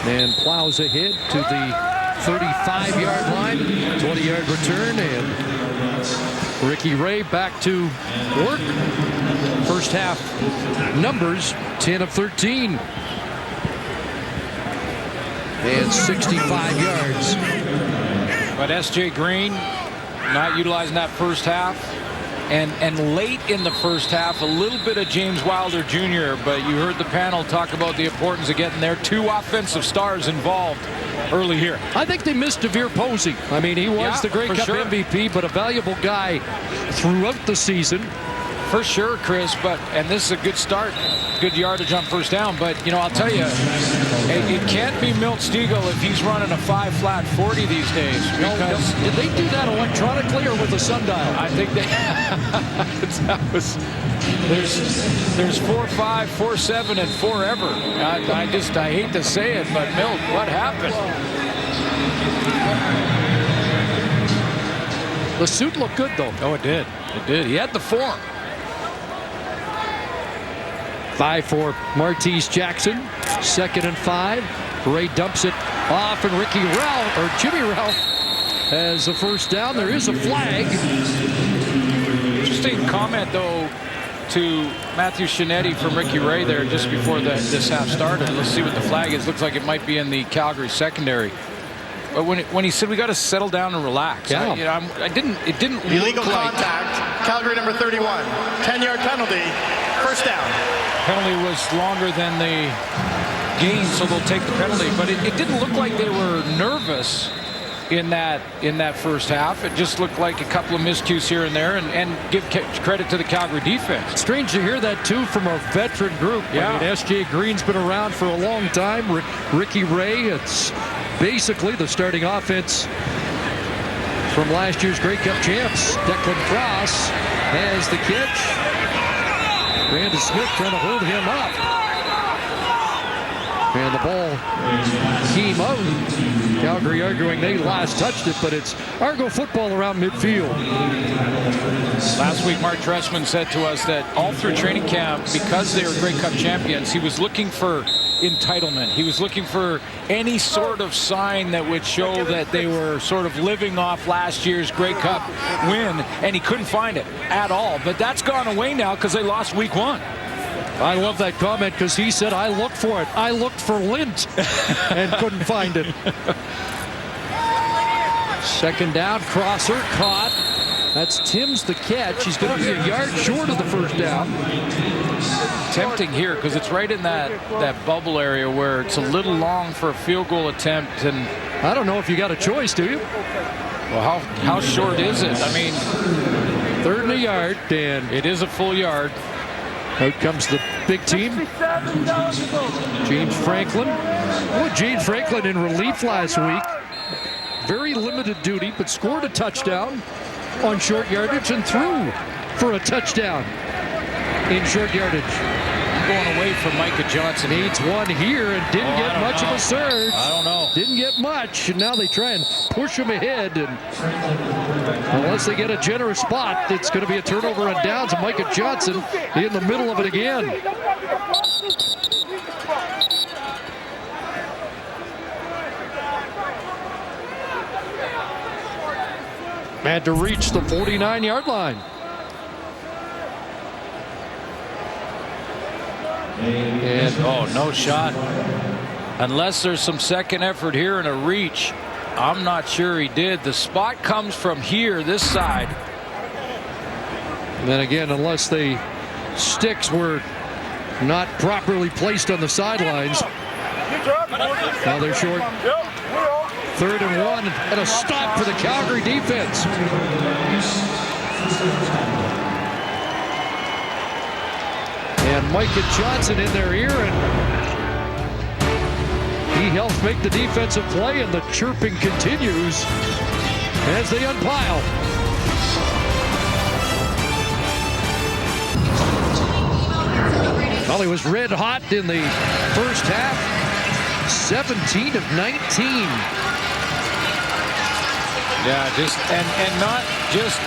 and plows ahead to the 35-yard line. 20-yard return, and Ricky Ray back to work. First half numbers, 10 of 13. And 65 yards. But S.J. Green not utilizing that first half. And late in the first half, a little bit of James Wilder Jr., but you heard the panel talk about the importance of getting their 2 offensive stars involved early here. I think they missed DeVere Posey. I mean, he was the Grey Cup MVP, but a valuable guy throughout the season. For sure, Chris, and this is a good start, good yardage on first down, but, you know, I'll tell you, it can't be Milt Stegall if he's running a 5-flat 40 these days. Because did they do that electronically or with a sundial? I think they that was there's 4-5, 4-7, and forever. I hate to say it, but Milt, what happened? The suit looked good, though. Oh, it did. It did. He had the form. 5 for Martese Jackson. 2nd and 5. Ray dumps it off, and Jimmy Ralph has a first down. There is a flag. Interesting comment, though, to Matthew Shinetti from Ricky Ray there just before this half started. Let's see what the flag is. Looks like it might be in the Calgary secondary. But when he said we got to settle down and relax, yeah. It didn't illegal look like contact. Calgary number 31. 10-yard penalty. First down. Penalty was longer than the gain, so they'll take the penalty. But it didn't look like they were nervous. in that first half. It just looked like a couple of miscues here and there, and give credit to the Calgary defense. Strange to hear that too from a veteran group. Yeah. I mean, S.J. Green's been around for a long time. Ricky Ray, it's basically the starting offense from last year's Grey Cup champs. Declan Cross has the catch. Brandon Smith trying to hold him up. And the ball came out. Calgary arguing they last touched it, but it's Argo football around midfield. Last week, Mark Trestman said to us that all through training camp, because they were Grey Cup champions, he was looking for entitlement. He was looking for any sort of sign that would show that they were sort of living off last year's Grey Cup win, and he couldn't find it at all. But that's gone away now because they lost week 1. I love that comment because he said, I looked for it. I looked for lint and couldn't find it. Second down, crosser caught. That's Tim's the catch. He's going to be a yard short of the first down. Tempting here because it's right in that bubble area where it's a little long for a field goal attempt. And I don't know if you got a choice, do you? Well, how short is it? I mean, third and a yard, and it is a full yard. Out comes the big team. James Franklin. Boy, James Franklin in relief last week. Very limited duty, but scored a touchdown on short yardage and threw for a touchdown in short yardage. Going away from Micah Johnson. Needs one here and didn't get much of a surge. I don't know. Didn't get much, and now they try and push him ahead. And unless they get a generous spot, it's going to be a turnover on downs, and Micah Johnson in the middle of it again. Had to reach the 49-yard line. And oh, no shot. Unless there's some second effort here and a reach. I'm not sure he did. The spot comes from here, this side. And then again, unless the sticks were not properly placed on the sidelines. Now they're short. Third and 1, and a stop for the Calgary defense. And Micah Johnson in their ear, and he helps make the defensive play, and the chirping continues as they unpile. Well, he was red hot in the first half. 17 of 19. Yeah, and not just,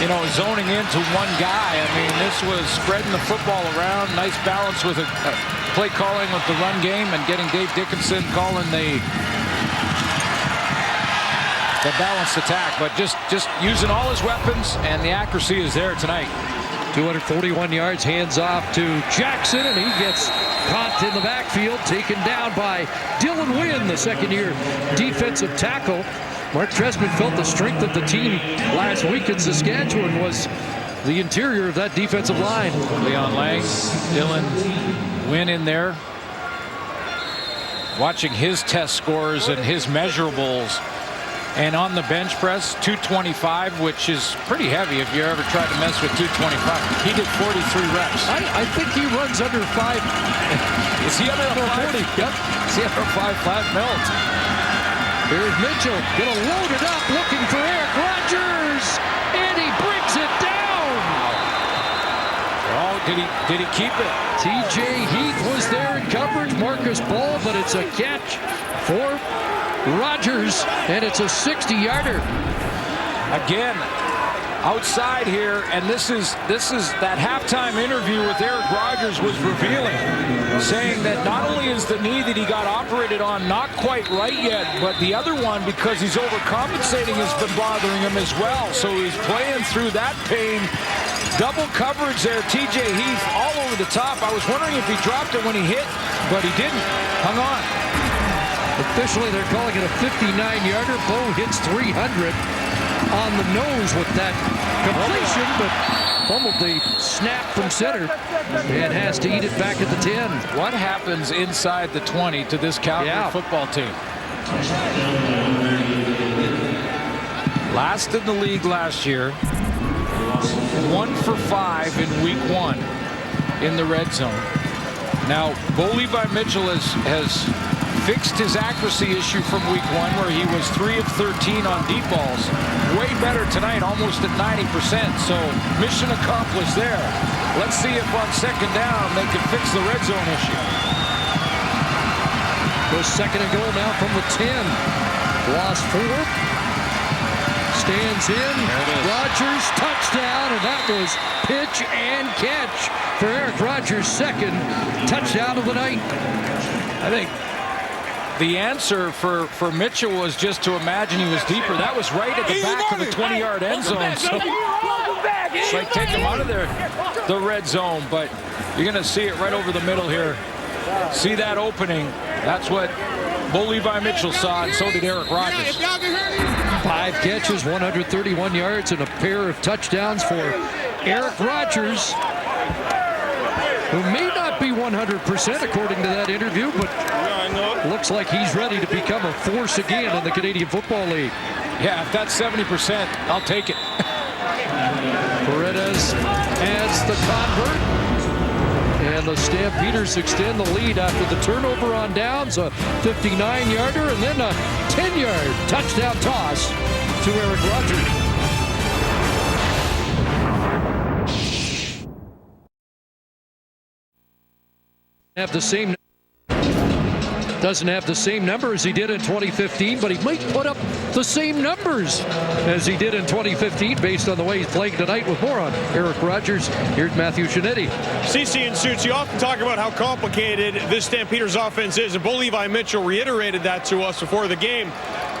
you know, zoning into one guy. I mean, this was spreading the football around. Nice balance with a play calling with the run game and getting Dave Dickinson calling the balanced attack. But just using all his weapons, and the accuracy is there tonight. 241 yards, hands off to Jackson, and he gets caught in the backfield, taken down by Dylan Wynn, the second-year defensive tackle. Mark Trestman felt the strength of the team last week in Saskatchewan was the interior of that defensive line. Leon Lang, Dylan Wynn in there. Watching his test scores and his measurables. And on the bench press, 225, which is pretty heavy if you ever tried to mess with 225. He did 43 reps. I think he runs under 5. Is he under 40? Yep. Is he under 5 flat melt? Here's Mitchell, gonna load it up, looking for Eric Rogers, and he brings it down. Oh, did he keep it? TJ Heath was there in coverage, Marcus Ball, but it's a catch for Rogers, and it's a 60-yarder. Again, outside here, and this is that halftime interview with Eric Rogers was revealing, saying that not only is the knee that he got operated on not quite right yet, but the other one, because he's overcompensating, has been bothering him as well. So he's playing through that pain. Double coverage there, TJ Heath all over the top. I was wondering if he dropped it when he hit, but he didn't. Hung on. Officially, they're calling it a 59-yarder. Bo hits 300 on the nose with that completion, but fumbled the snap from center and has to eat it back at the 10. What happens inside the 20 to this Calgary football team? Last in the league last year. 1 for 5 in week 1 in the red zone. Now, Bo Levi Mitchell has fixed his accuracy issue from week 1, where he was 3 of 13 on deep balls. Way better tonight, almost at 90%. So mission accomplished there. Let's see if on second down they can fix the red zone issue. Goes second and goal now from the 10. Lost 4. Stands in. Rodgers, touchdown, and that was pitch and catch for Eric Rodgers' second touchdown of the night. I think the answer for Mitchell was just to imagine he was deeper. That was right at the back of the 20-yard end zone. So it's like take him out of there, the red zone. But you're going to see it right over the middle here. See that opening. That's what Bo Levi Mitchell saw, and so did Eric Rodgers. 5 catches, 131 yards, and a pair of touchdowns for Eric Rodgers, who may not be 100% according to that interview, but looks like he's ready to become a force again in the Canadian Football League. Yeah, if that's 70%, I'll take it. Paredes adds the convert. And the Stampeders extend the lead after the turnover on downs, a 59-yarder, and then a 10-yard touchdown toss to Eric Rodgers. Doesn't have the same number as he did in 2015, but he might put up the same numbers as he did in 2015 based on the way he's playing tonight. With more on Eric Rodgers, here's Matthew Shinetti. CC and Suits, you often talk about how complicated this Stampeders offense is, and Bo Levi Mitchell reiterated that to us before the game.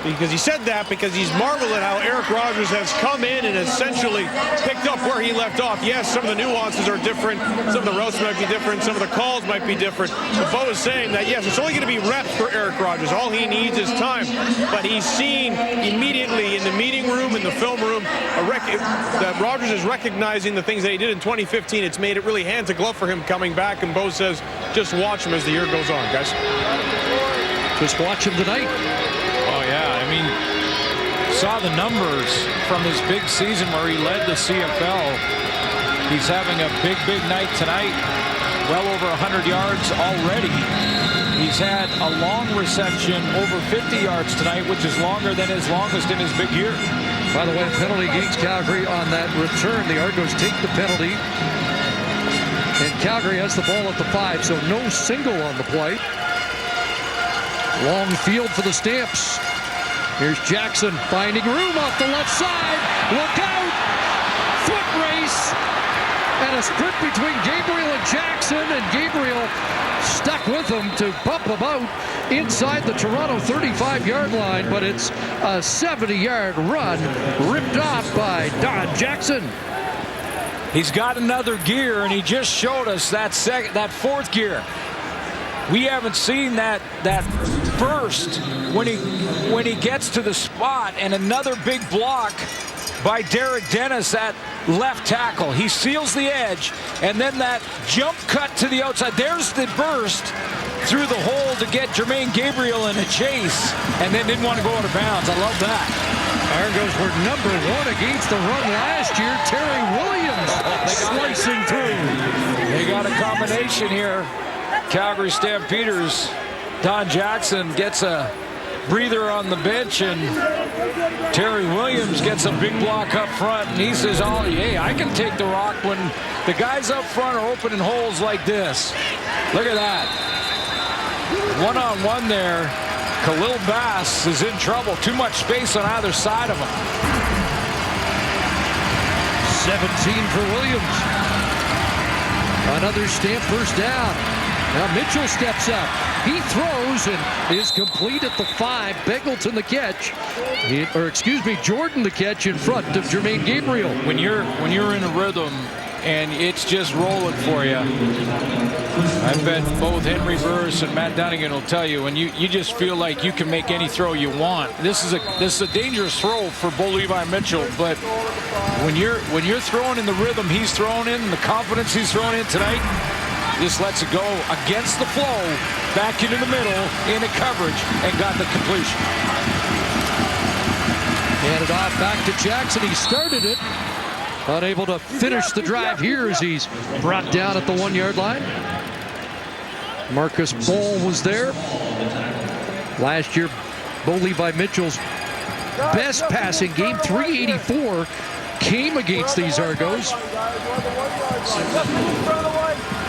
Because he said that because he's marveled at how Eric Rodgers has come in and essentially picked up where he left off. Yes, some of the nuances are different. Some of the routes might be different. Some of the calls might be different. But Bo is saying that, yes, it's only going to be reps for Eric Rodgers. All he needs is time. But he's seen immediately in the meeting room, in the film room, that Rodgers is recognizing the things that he did in 2015. It's made it really hand to glove for him coming back. And Bo says, just watch him as the year goes on, guys. Just watch him tonight. Oh, yeah. I mean, saw the numbers from his big season where he led the CFL. He's having a big night tonight. Well over 100 yards already. He's had a long reception, over 50 yards tonight, which is longer than his longest in his big year. By the way, penalty against Calgary on that return. The Argos take the penalty. And Calgary has the ball at the 5, so no single on the play. Long field for the Stamps. Here's Jackson finding room off the left side. Look out! Foot race! And a sprint between Gabriel and Jackson, and Gabriel stuck with him to bump him out inside the Toronto 35-yard line, but it's a 70-yard run ripped off by Don Jackson. He's got another gear, and he just showed us that fourth gear. We haven't seen that burst when he gets to the spot, and another big block by Derek Dennis at left tackle. He seals the edge, and then that jump cut to the outside. There's the burst through the hole to get Jermaine Gabriel in a chase, and then didn't want to go out of bounds. I love that. Argos were number 1 against the run last year. Terry Williams slicing through. They got a combination here. Calgary Stampeders. Don Jackson gets a breather on the bench, and Terry Williams gets a big block up front, and he says, oh, hey, I can take the rock when the guys up front are opening holes like this. Look at that. One-on-one there. Khalil Bass is in trouble. Too much space on either side of him. 17 for Williams. Another Stamp first down. Now Mitchell steps up. He throws and is complete at the 5. Beggleton the catch. Jordan the catch in front of Jermaine Gabriel. When you're in a rhythm and it's just rolling for you, I bet both Henry Burris and Matt Dunnigan will tell you, when you just feel like you can make any throw you want. This is a dangerous throw for Bo Levi Mitchell, but when you're throwing in the rhythm he's throwing in, the confidence he's throwing in tonight, just lets it go against the flow, back into the middle, into coverage, and got the completion. Handed off back to Jackson. He started it. Unable to finish the drive here as he's brought down at the 1-yard line. Marcus Ball was there. Last year, Bo Levi Mitchell's best passing game, 384, came against these Argos.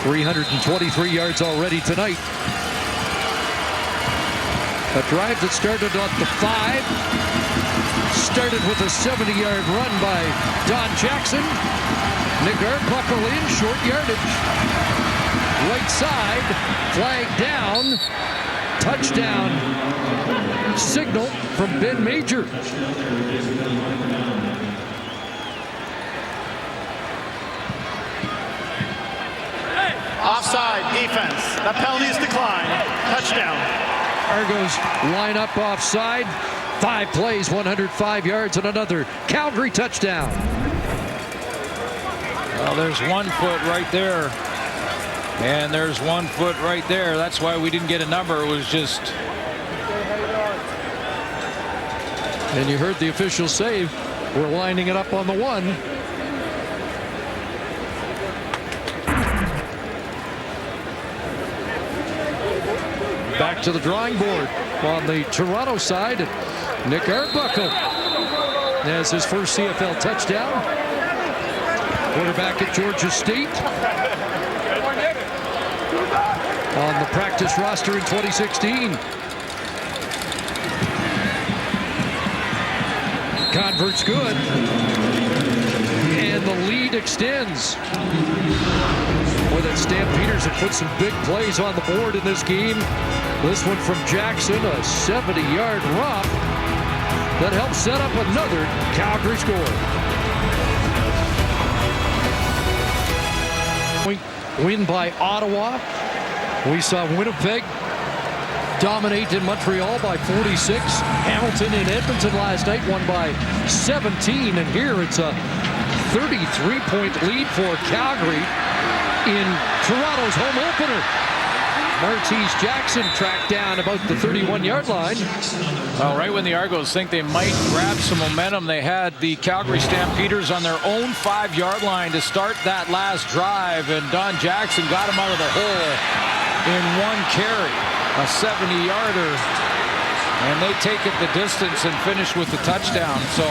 323 yards already tonight. A drive that started at the 5. Started with a 70-yard run by Don Jackson. Nick Arbuckle in, short yardage. Right side, flag down. Touchdown signal from Ben Major. Offside defense. That penalty is declined. Touchdown. Argos line up offside. 5 plays, 105 yards, and another Calgary touchdown. Well, there's 1 foot right there. And there's 1 foot right there. That's why we didn't get a number. It was just... And you heard the official say, we're lining it up on the 1. Back to the drawing board on the Toronto side. Nick Arbuckle has his first CFL touchdown. Quarterback at Georgia State. On the practice roster in 2016. Convert's good. And the lead extends. Boy, that Stampeders have put some big plays on the board in this game. This one from Jackson, a 70-yard romp that helps set up another Calgary score. Win by Ottawa. We saw Winnipeg dominate in Montreal by 46. Hamilton in Edmonton last night won by 17. And here it's a 33-point lead for Calgary in Toronto's home opener. Martese Jackson tracked down about the 31-yard line. Well, right when the Argos think they might grab some momentum, they had the Calgary Stampeders on their own 5-yard line to start that last drive, and Don Jackson got him out of the hole in 1 carry, a 70-yarder, and they take it the distance and finish with the touchdown. So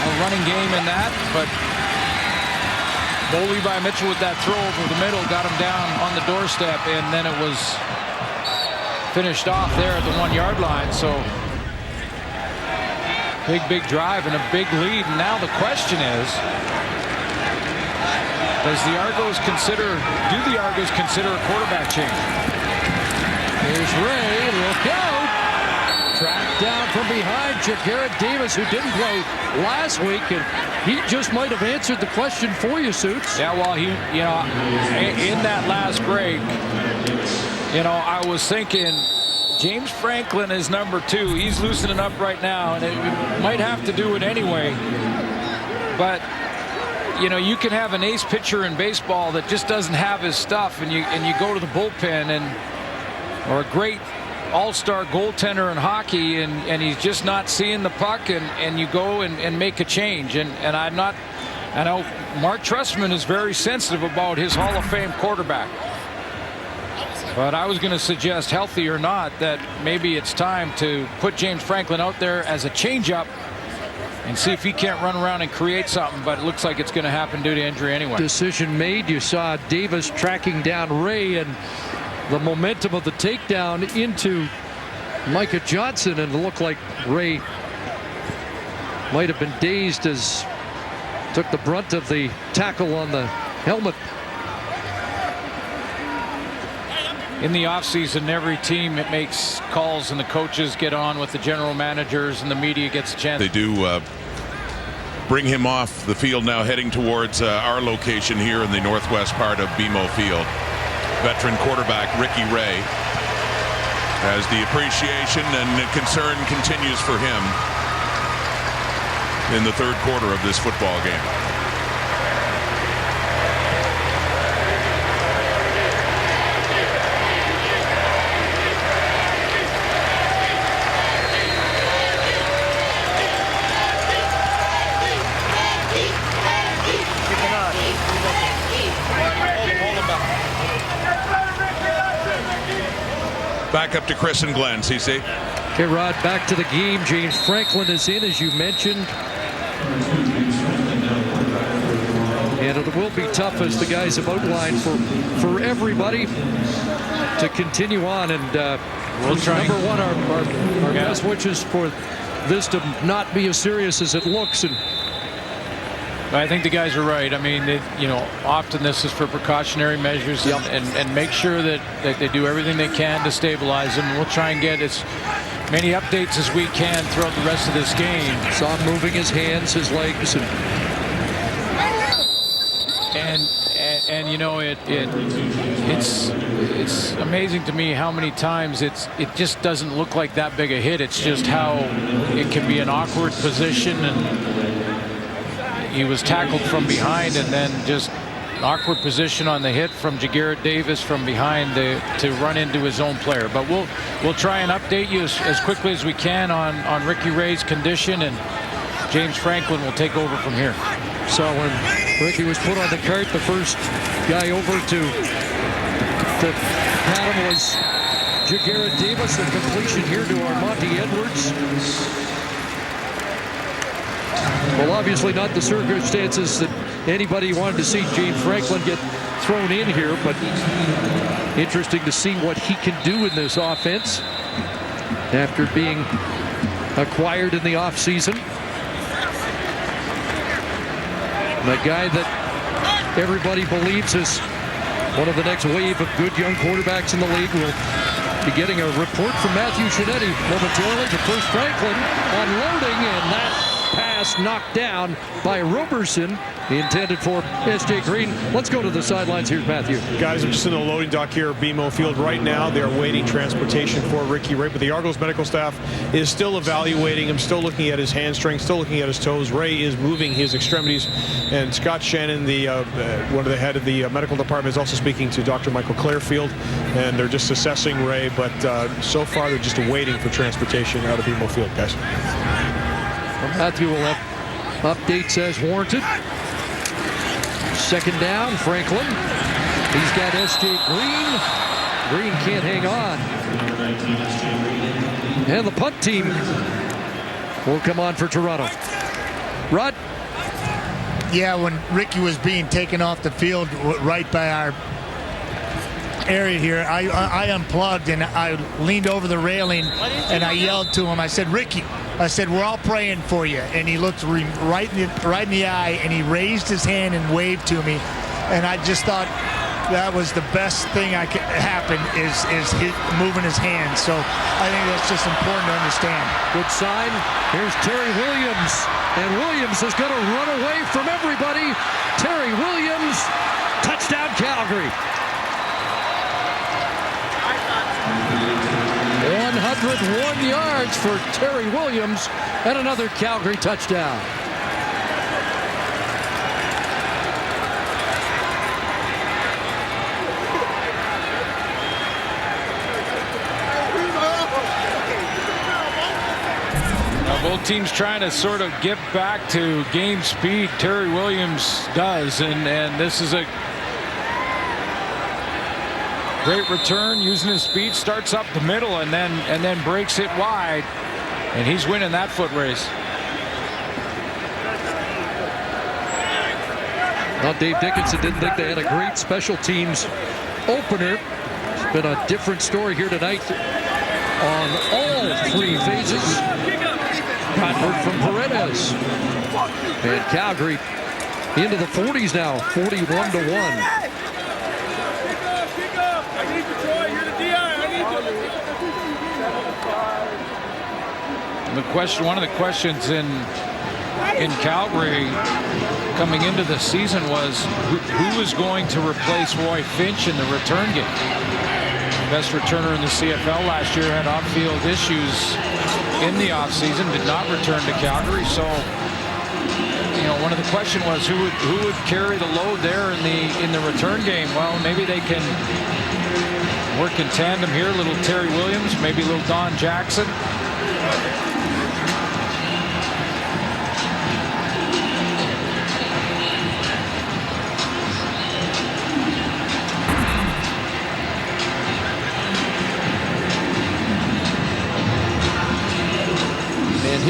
a running game in that, but Bo Levi Mitchell with that throw over the middle got him down on the doorstep, and then it was finished off there at the 1-yard line. So big drive and a big lead. And now the question is, do the Argos consider a quarterback change? Here's Ray, look out. Tracked down from behind Jagarrett Davis, who didn't play last week, and he just might have answered the question for you, Suits. Yeah, well, he, in that last break, I was thinking James Franklin is number 2. He's loosening up right now, and it might have to do it anyway. But you can have an ace pitcher in baseball that just doesn't have his stuff, and you go to the bullpen, or a great all-star goaltender in hockey, and he's just not seeing the puck, and you go and make a change. And I know Mark Trestman is very sensitive about his Hall of Fame quarterback. But I was going to suggest, healthy or not, that maybe it's time to put James Franklin out there as a changeup and see if he can't run around and create something. But it looks like it's going to happen due to injury anyway. Decision made. You saw Davis tracking down Ray, and the momentum of the takedown into Micah Johnson, and it looked like Ray might have been dazed as took the brunt of the tackle on the helmet. In the offseason, every team makes calls, and the coaches get on with the general managers, and the media gets a chance. They do bring him off the field now, heading towards our location here in the northwest part of BMO Field. Veteran quarterback Ricky Ray, as the appreciation and concern continues for him in the third quarter of this football game. Back up to Chris and Glenn, CC. Okay, Rod, back to the game. James Franklin is in, as you mentioned. And it will be tough, as the guys have outlined, for everybody to continue on. And we'll try. Number one, our best wishes for this to not be as serious as it looks. And I think the guys are right. I mean, often this is for precautionary measures, and make sure that they do everything they can to stabilize them. We'll try and get as many updates as we can throughout the rest of this game. Saw him moving his hands, his legs, and you know, it's amazing to me how many times it just doesn't look like that big a hit. It's just how it can be an awkward position, and he was tackled from behind, and then just awkward position on the hit from Jagarrett Davis from behind to run into his own player. But we'll try and update you as quickly as we can on Ricky Ray's condition, and James Franklin will take over from here. So when Ricky was put on the cart, the first guy over to pat him was Jagarrett Davis. A completion here to Armonte Edwards. Well, obviously not the circumstances that anybody wanted to see James Franklin get thrown in here, but interesting to see what he can do in this offense after being acquired in the offseason. The guy that everybody believes is one of the next wave of good young quarterbacks in the league. Will be getting a report from Matthew Shinetti momentarily. But first, Franklin unloading, and that pass knocked down by Roberson, intended for S.J. Green. Let's go to the sidelines. Here's Matthew. Guys, I'm just in the loading dock here at BMO Field right now. They're waiting transportation for Ricky Ray, but the Argos medical staff is still evaluating him, still looking at his hamstring, still looking at his toes. Ray is moving his extremities, and Scott Shannon, the one of the head of the medical department, is also speaking to Dr. Michael Clarefield, and they're just assessing Ray, but so far they're just waiting for transportation out of BMO Field, guys. Matthew will have updates as warranted. Second down, Franklin. He's got S.J. Green. Green can't hang on. And the punt team will come on for Toronto. Rod? Yeah, when Ricky was being taken off the field right by our area here, I unplugged and I leaned over the railing and I yelled to him. I said, Ricky, I said, we're all praying for you. And he looked right in the eye, and he raised his hand and waved to me. And I just thought that was the best thing that could happen is moving his hands. So I think that's just important to understand. Good sign. Here's Terry Williams. And Williams is going to run away from everybody. Terry Williams, touchdown Calgary. 101 yards for Terry Williams, and another Calgary touchdown. Now, both teams trying to sort of get back to game speed. Terry Williams does, and this is a great return, using his speed, starts up the middle and then breaks it wide, and he's winning that foot race. Well, Dave Dickinson didn't think they had a great special teams opener. It's been a different story here tonight on all three phases. Convert from Paredes. And Calgary into the 40s now, 41-1. One of the questions in Calgary coming into the season was who was going to replace Roy Finch in the return game. Best returner in the CFL last year had off-field issues in the offseason, did not return to Calgary. So, you know, one of the questions was who would carry the load there in the return game. Well, maybe they can work in tandem here. A little Terry Williams, maybe a little Don Jackson.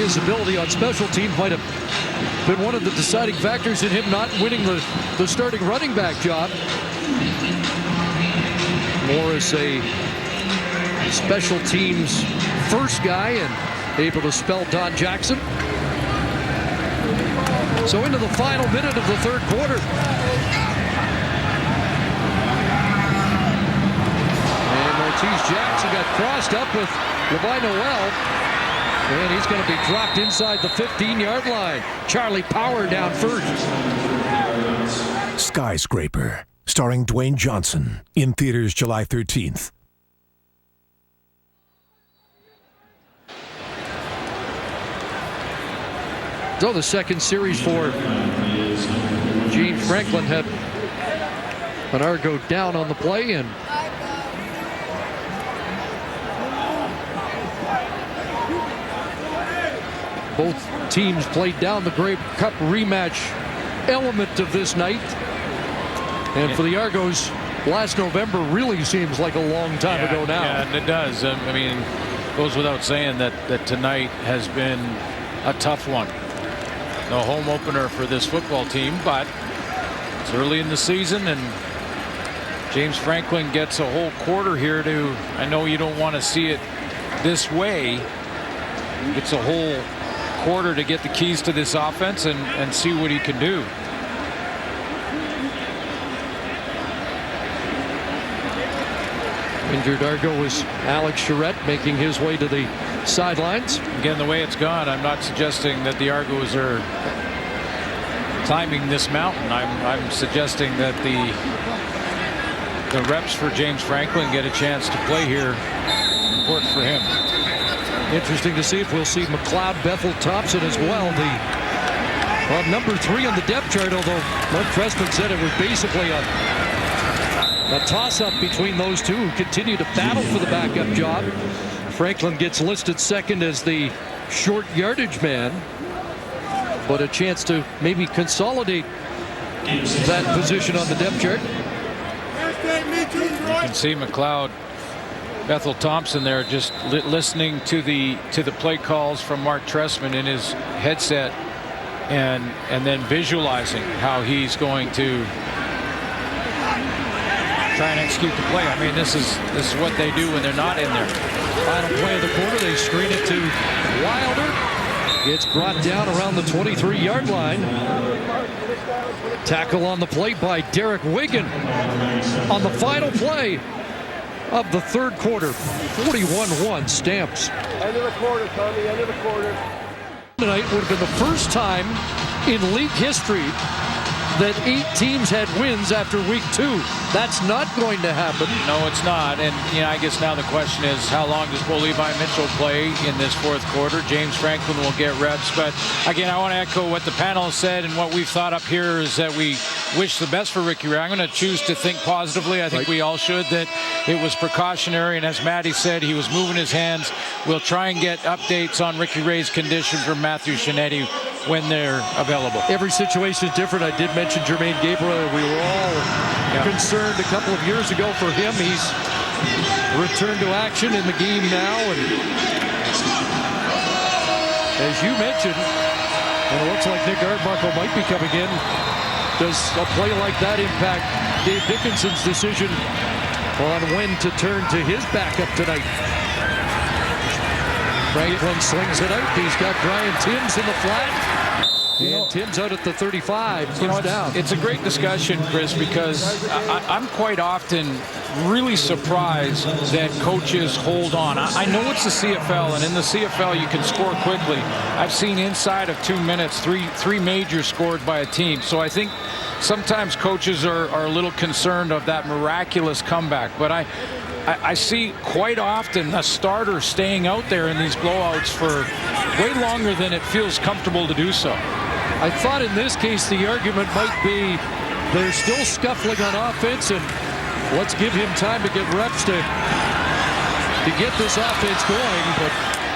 his ability on special teams might have been one of the deciding factors in him not winning the starting running back job. More as a special teams first guy and able to spell Don Jackson. So into the final minute of the third quarter. And Ortiz Jackson got crossed up with Levi Noel. And he's going to be dropped inside the 15-yard line. Charlie Power down first. Skyscraper, starring Dwayne Johnson, in theaters July 13th. So the second series for James Franklin had an Argo down on the play, and both teams played down the Grey Cup rematch element of this night. And for the Argos, last November really seems like a long time ago now. Yeah, and it does. I mean, it goes without saying that tonight has been a tough one. No home opener for this football team, but it's early in the season, and James Franklin gets a whole quarter here to, I know you don't want to see it this way, it's a whole quarter to get the keys to this offense and see what he can do. Injured Argo was Alex Charette, making his way to the sidelines. Again, the way it's gone, I'm not suggesting that the Argos are climbing this mountain. I'm suggesting that the reps for James Franklin get a chance to play here. Important for him. Interesting to see if we'll see McLeod, Bethel, Thompson as well. The number 3 on the depth chart, although Mark Trestman said it was basically a toss-up between those two who continue to battle for the backup job. Franklin gets listed second as the short yardage man, but a chance to maybe consolidate that position on the depth chart. You can see McLeod, Bethel, Thompson there just listening to the play calls from Mark Trestman in his headset, and then visualizing how he's going to try and execute the play. I mean, this is what they do when they're not in there. Final play of the quarter, they screen it to Wilder. Gets brought down around the 23-yard line. Tackle on the play by Derek Wigan on the final play of the third quarter. 41-1 Stamps. End of the quarter, Tommy, end of the quarter. Tonight would have been the first time in league history that 8 teams had wins after week 2. That's not going to happen. No, it's not. And I guess now the question is, how long does Bo Levi Mitchell play in this fourth quarter? James Franklin will get reps. But again, I want to echo what the panel said, and what we've thought up here is that we wish the best for Ricky Ray. I'm going to choose to think positively. I think we all should, that it was precautionary. And as Matty said, he was moving his hands. We'll try and get updates on Ricky Ray's condition from Matthew Shinetti when they're available. Every situation is different. I did mention Jermaine Gabriel. We were all concerned a couple of years ago for him. He's returned to action in the game now. And as you mentioned, and it looks like Nick Arbuckle might be coming in. Does a play like that impact Dave Dickinson's decision on when to turn to his backup tonight? Franklin slings it out. He's got Brian Timms in the flat. And Timms out at the 35. First down. It's a great discussion, Chris, because I'm quite often really surprised that coaches hold on. I know it's the CFL, and in the CFL you can score quickly. I've seen inside of 2 minutes, three majors scored by a team. So I think sometimes coaches are a little concerned of that miraculous comeback. But I see quite often a starter staying out there in these blowouts for way longer than it feels comfortable to do so. I thought in this case the argument might be they're still scuffling on offense, and let's give him time to get reps to get this offense going. But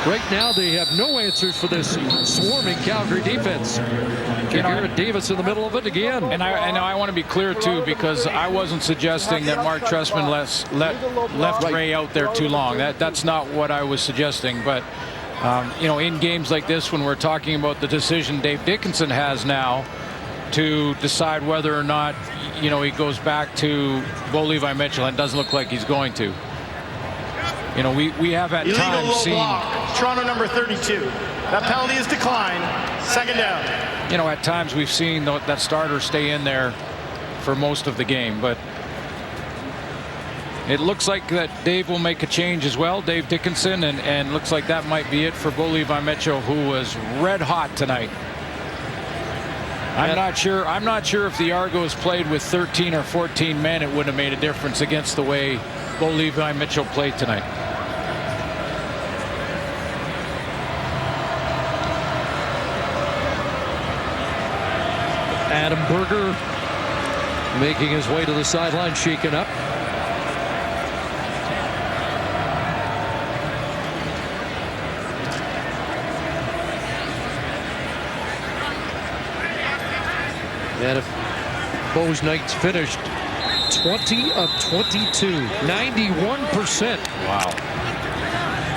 right now they have no answers for this swarming Calgary defense. Garrett Davis in the middle of it again. And I want to be clear too, because I wasn't suggesting that Mark Trestman left Ray out there too long. That's not what I was suggesting. But You know, in games like this, when we're talking about the decision Dave Dickinson has now to decide whether or not, you know, he goes back to Bo Levi Mitchell, and it doesn't look like he's going to. You know, we have at Illegal times low seen block. Toronto number 32. That penalty is declined. Second down. You know, at times we've seen that starter stay in there for most of the game, but it looks like that Dave will make a change as well, Dave Dickinson, and looks like that might be it for Bo Levi Mitchell, who was red hot tonight. I'm not sure if the Argos played with 13 or 14 men, it would have made a difference against the way Bo Levi Mitchell played tonight. Adam Berger making his way to the sideline, shaken up. And if Bo's night's finished 20 of 22, 91%. Wow.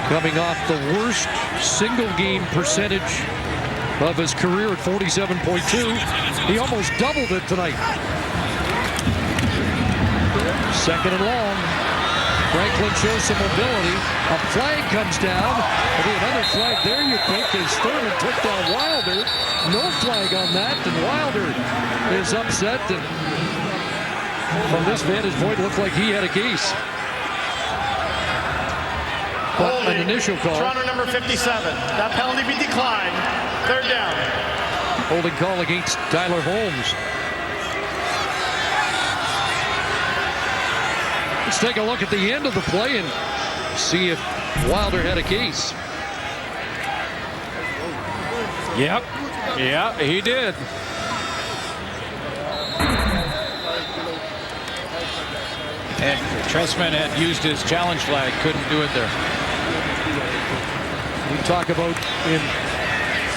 Coming off the worst single game percentage of his career at 47.2. He almost doubled it tonight. Second and long. Franklin shows some mobility. A flag comes down. There'll be another flag there, you think, as Thurman took down Wilder. No flag on that, and Wilder is upset. And from this vantage point, it looked like he had a case. But an initial call. Toronto number 57. That penalty be declined. Third down. Holding call against Tyler Holmes. Let's take a look at the end of the play and see if Wilder had a case. Yep. Yeah, he did. And Tressman had used his challenge flag, couldn't do it there. We talk about in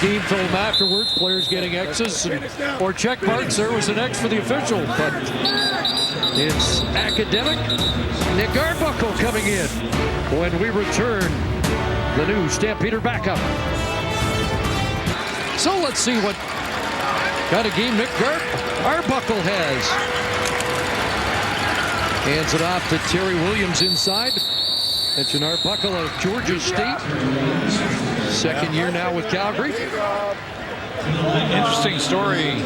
game film afterwards, players getting X's or check marks. There was an X for the official, but it's academic. Nick Arbuckle coming in when we return the new Stampeder backup. So let's see what kind of game Nick Arbuckle has. Hands it off to Terry Williams inside. Mention Arbuckle of Georgia State. Second year now with Calgary. Interesting story.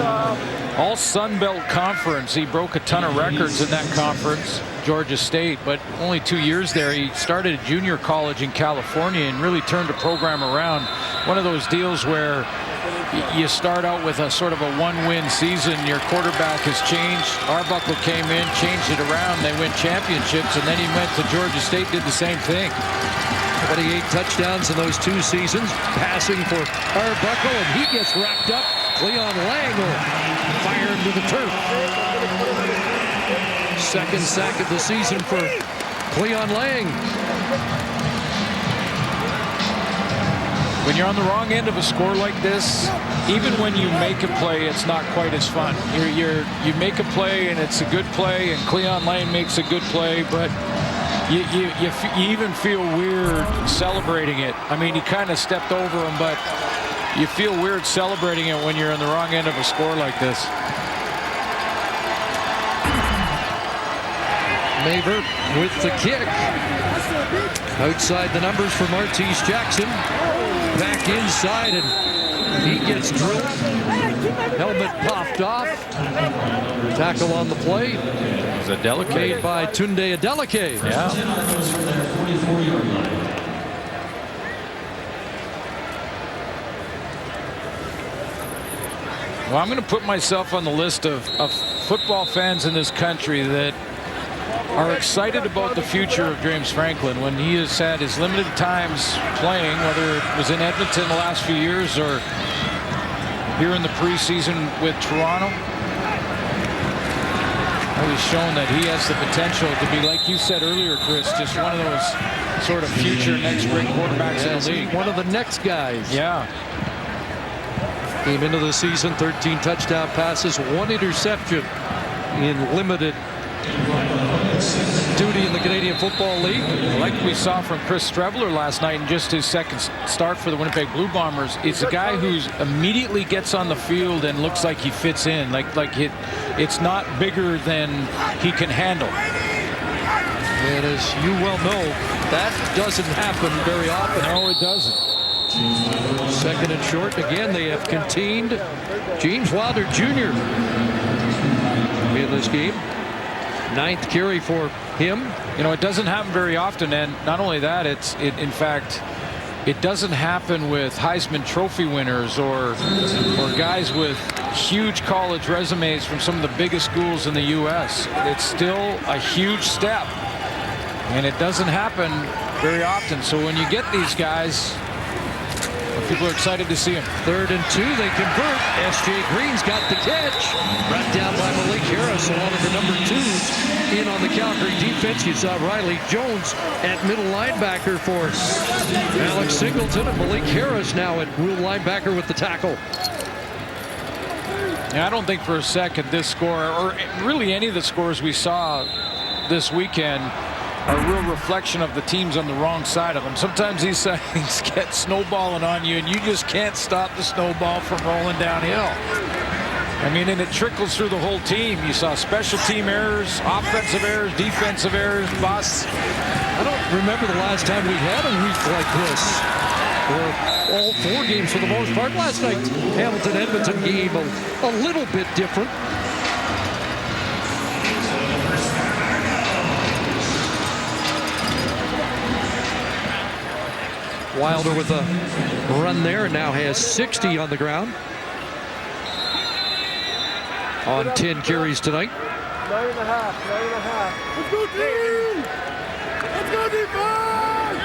All Sun Belt Conference. He broke a ton of records in that conference, Georgia State, but only 2 years there. He started a junior college in California and really turned the program around. One of those deals where you start out with a sort of a one-win season. Your quarterback has changed. Arbuckle came in, changed it around. They win championships, and then he went to Georgia State, did the same thing. 28 touchdowns in those 2 seasons, passing for Arbuckle, and he gets wrapped up. Cleon Lang will fire him to the turf. Second sack of the season for Cleon Lang. When you're on the wrong end of a score like this, even when you make a play, it's not quite as fun. You make a play and it's a good play, and Cleon Lang makes a good play, but you even feel weird celebrating it. I mean, he kind of stepped over him, but you feel weird celebrating it when you're on the wrong end of a score like this. Maver with the kick. Outside the numbers for Martese Jackson. Back inside, and he gets drilled. Helmet popped off. Tackle on the play. It was Adeleke. Made by Tunde Adeleke. Yeah. Well, I'm going to put myself on the list of football fans in this country that are excited about the future of James Franklin when he has had his limited times playing, whether it was in Edmonton the last few years or here in the preseason with Toronto. He's shown that he has the potential to be, like you said earlier, Chris, just one of those sort of future next great quarterbacks in the league. One of the next guys. Yeah. Came into the season, 13 touchdown passes, 1 interception in limited duty in the Canadian Football League. Like we saw from Chris Streveler last night in just his second start for the Winnipeg Blue Bombers, it's a guy who immediately gets on the field and looks like he fits in. It's not bigger than he can handle. And as you well know, that doesn't happen very often. No, it doesn't. Second and short. Again, they have contained James Wilder Jr. in this game. 9th carry for him. You know, it doesn't happen very often, and not only that, in fact, it doesn't happen with Heisman Trophy winners or guys with huge college resumes from some of the biggest schools in the U.S. It's still a huge step, and it doesn't happen very often. So when you get these guys, people are excited to see him. 3rd and 2, they convert. S.J. Green's got the catch. Brought down by Malik Harris, one of the number 2s in on the Calgary defense. You saw Riley Jones at middle linebacker for Alex Singleton, and Malik Harris now at middle linebacker with the tackle. Yeah, I don't think for a second this score, or really any of the scores we saw this weekend, are a real reflection of the teams on the wrong side of them. Sometimes these things get snowballing on you, and you just can't stop the snowball from rolling downhill. I mean, and it trickles through the whole team. You saw special team errors, offensive errors, defensive errors, busts. I don't remember the last time we had a week like this, or all 4 games for the most part. Last night, Hamilton-Edmonton game a little bit different. Wilder with a run there, now has 60 on the ground on 10 carries tonight. 9.5. Let's go team! Let's go defense!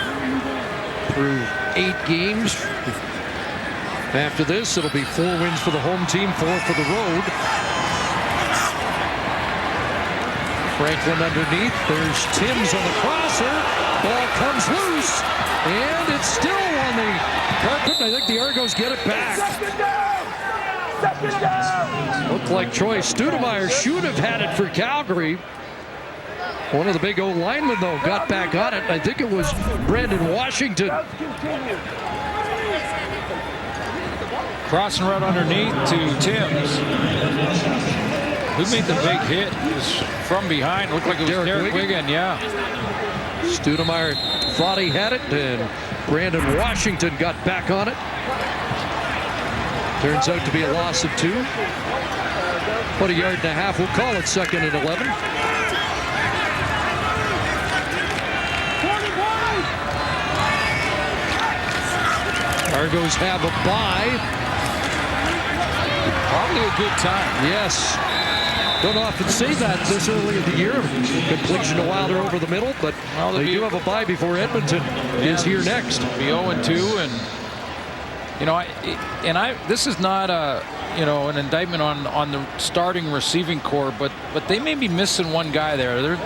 Through 8 games. After this, it'll be 4 wins for the home team, 4 for the road. Franklin underneath. There's Timms on the crosser. Ball comes loose, and it's still on the carpet. I think the Argos get it back. Second down! Looked like Troy Studemeyer should have had it for Calgary. One of the big old linemen, though, got back on it. I think it was Brandon Washington. Crossing right underneath to Timms. Who made the big hit? It was from behind. Looked like it was Derek Wiggin, yeah. Studemeyer thought he had it, and Brandon Washington got back on it. Turns out to be a loss of 2. About 1.5 yards. We'll call it 2nd and 11. Argos have a bye. Probably a good time. Yes. Don't often see that this early in the year. Completion to Wilder over the middle, but they do have a bye before Edmonton is here next. Be 0-2, and you know, this is not a an indictment on the starting receiving core, but they may be missing one guy there. They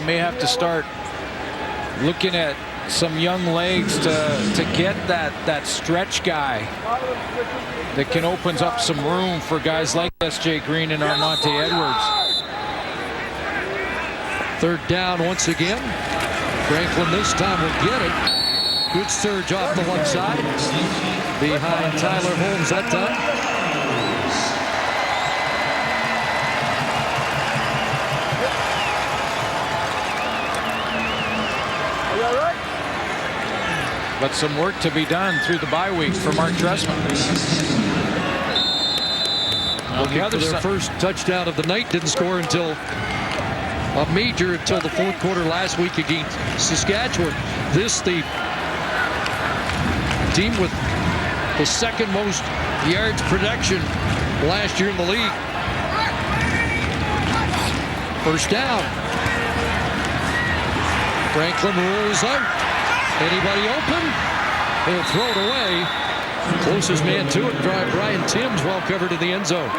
may have to start looking at some young legs to get that stretch guy that can opens up some room for guys like S.J. Green and Armonte Edwards. 3rd down once again. Franklin this time will get it. Good surge off the left side. Behind Tyler Holmes that time. Are you all right? But some work to be done through the bye week for Mark Trestman. Looking for their first touchdown of the night. Didn't score until the 4th quarter last week against Saskatchewan. This the team with the 2nd most yards production last year in the league. First down. Franklin rolls out. Anybody open? He'll throw it away. Closest man to it, Brian Timms, well covered in the end zone.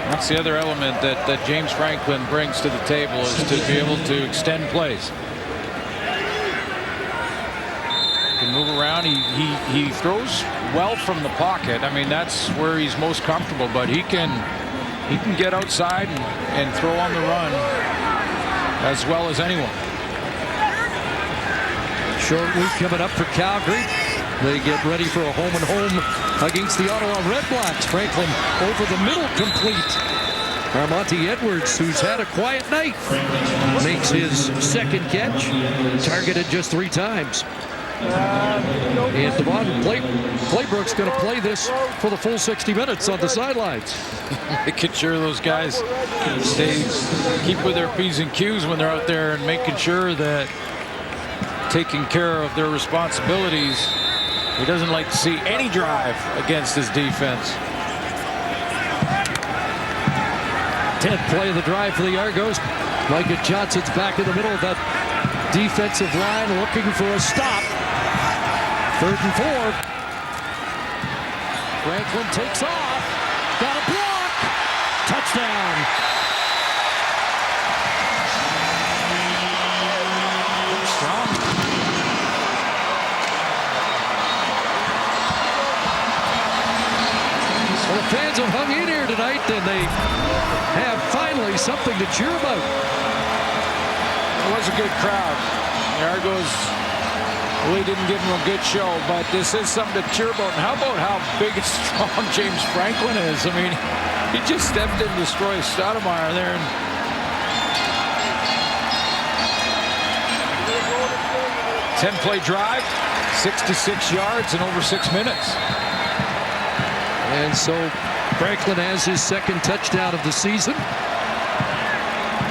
That's the other element that James Franklin brings to the table, is to be able to extend plays. Can move around. He throws well from the pocket. I mean, that's where he's most comfortable, but he can get outside and throw on the run as well as anyone. Short week coming up for Calgary. They get ready for a home and home against the Ottawa Redblacks. Franklin over the middle, complete. Armonte Edwards, who's had a quiet night, makes his second catch. Targeted just 3 times. And Devon Playbrook's going to play this for the full 60 minutes on the sidelines. Making sure those guys keep with their P's and Q's when they're out there and making sure that taking care of their responsibilities. He doesn't like to see any drive against his defense. 10th play of the drive for the Argos. Micah Johnson's back in the middle of that defensive line looking for a stop. 3rd and 4. Franklin takes off. Got a block. Touchdown. Strong. Well, the fans have hung in here tonight, and they have finally something to cheer about. It was a good crowd. The Argos really didn't give him a good show, but this is something to cheer about. And how about how big and strong James Franklin is? I mean, he just stepped in to destroy Stoudemire there. And 10-play drive, 66 yards in over 6 minutes. And so Franklin has his second touchdown of the season.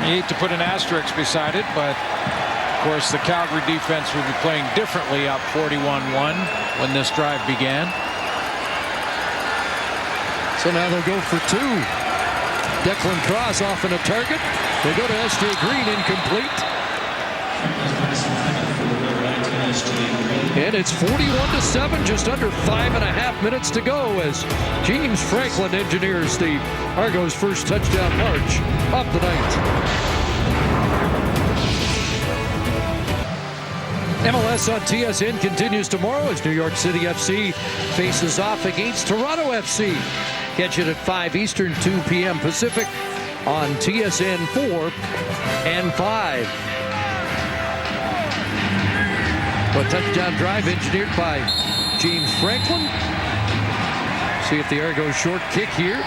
You hate to put an asterisk beside it, but of course the Calgary defense will be playing differently up 41-1 when this drive began. So now they'll go for 2. Declan Cross off in a target. They go to S.J. Green, incomplete. And it's 41-7, just under 5.5 minutes to go as James Franklin engineers the Argos' first touchdown march of the night. MLS on TSN continues tomorrow as New York City FC faces off against Toronto FC. Catch it at 5 Eastern, 2 p.m. Pacific on TSN 4 and 5. A touchdown drive engineered by James Franklin. See if the Argos short kick here.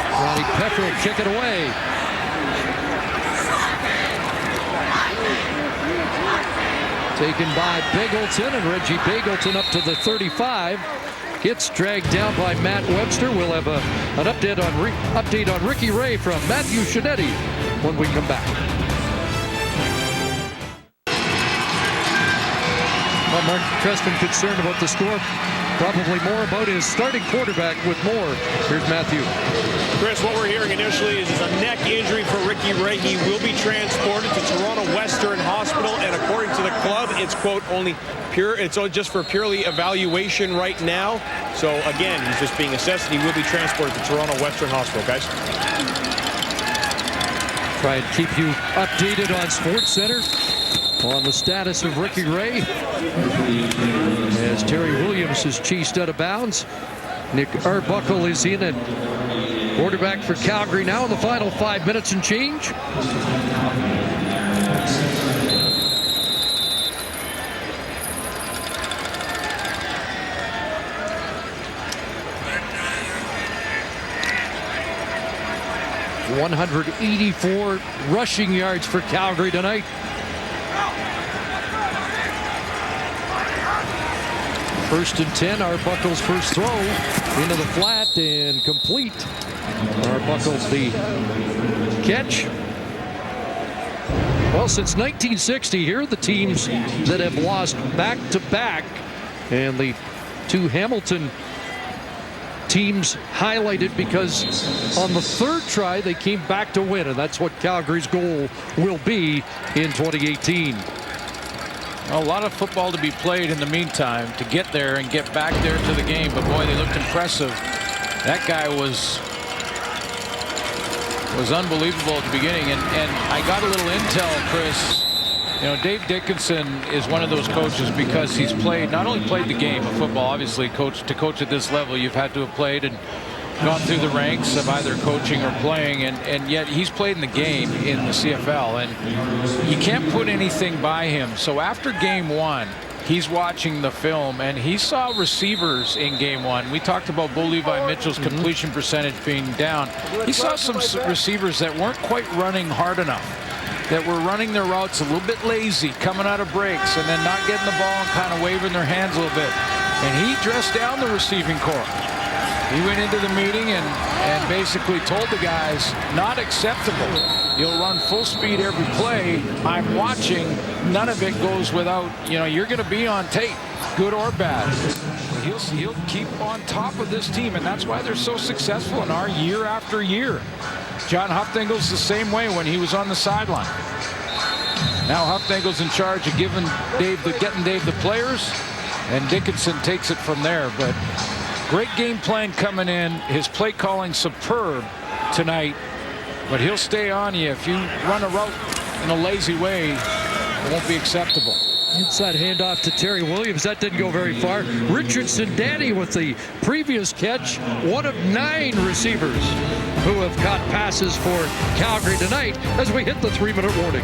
Ronnie Pepper will kick it away. Taken by Bagleton, and Reggie Bagleton up to the 35. Gets dragged down by Matt Webster. We'll have an update on Ricky Ray from Matthew Shinetti when we come back. Well, Mark Trestman concerned about the score. Probably more about his starting quarterback with more. Here's Matthew. Chris, what we're hearing initially is a neck injury for Ricky Ray. He will be transported to Toronto Western Hospital, and according to the club, it's, quote, it's just for purely evaluation right now. So, again, he's just being assessed, and he will be transported to Toronto Western Hospital, guys. Try and keep you updated on SportsCenter on the status of Ricky Ray as Terry Williams is chased out of bounds. Nick Arbuckle is in at quarterback for Calgary now in the final 5 minutes and change. .184 rushing yards for Calgary tonight. First and 10, Arbuckle's first throw into the flat and complete. Arbuckle's the catch. Well, since 1960, here are the teams that have lost back-to-back. And the 2 Hamilton teams highlighted because on the 3rd try, they came back to win. And that's what Calgary's goal will be in 2018. A lot of football to be played in the meantime to get there and get back there to the game. But boy, they looked impressive. That guy was unbelievable at the beginning. And I got a little intel, Chris, You know, Dave Dickinson is one of those coaches because he's not only played the game of football, obviously to coach at this level, you've had to have played and gone through the ranks of either coaching or playing, and yet he's played in the game in the CFL, and you can't put anything by him. So after game one, he's watching the film, and he saw receivers in game one. We talked about Bo Levi Mitchell's completion percentage being down. He saw some receivers that weren't quite running hard enough, that were running their routes a little bit lazy, coming out of breaks, and then not getting the ball and kind of waving their hands a little bit. And he dressed down the receiving corps. He went into the meeting and basically told the guys, not acceptable. You'll run full speed every play. I'm watching. None of it goes without, you know, you're going to be on tape, good or bad. He'll keep on top of this team, and that's why they're so successful in our year after year. John Huffdingle's the same way when he was on the sideline. Now Huffdingle's in charge of getting Dave the players, and Dickinson takes it from there. But great game plan coming in. His play calling superb tonight, but he'll stay on you. If you run a route in a lazy way, it won't be acceptable. Inside handoff to Terry Williams. That didn't go very far. Richardson Danny with the previous catch. One of 9 receivers who have caught passes for Calgary tonight as we hit the 3-minute warning.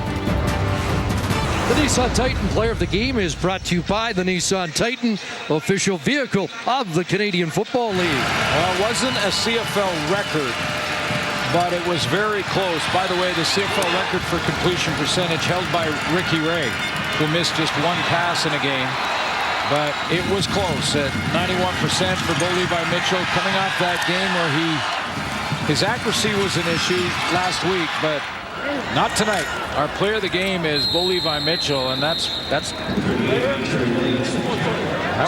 The Nissan Titan Player of the Game is brought to you by the Nissan Titan, official vehicle of the Canadian Football League. Well, it wasn't a CFL record, but it was very close. By the way, the CFL record for completion percentage held by Ricky Ray, who missed just 1 pass in a game. But it was close at 91% for Bo Levi Mitchell, coming off that game where his accuracy was an issue last week, but not tonight. Our player of the game is Bo Levi Mitchell, and that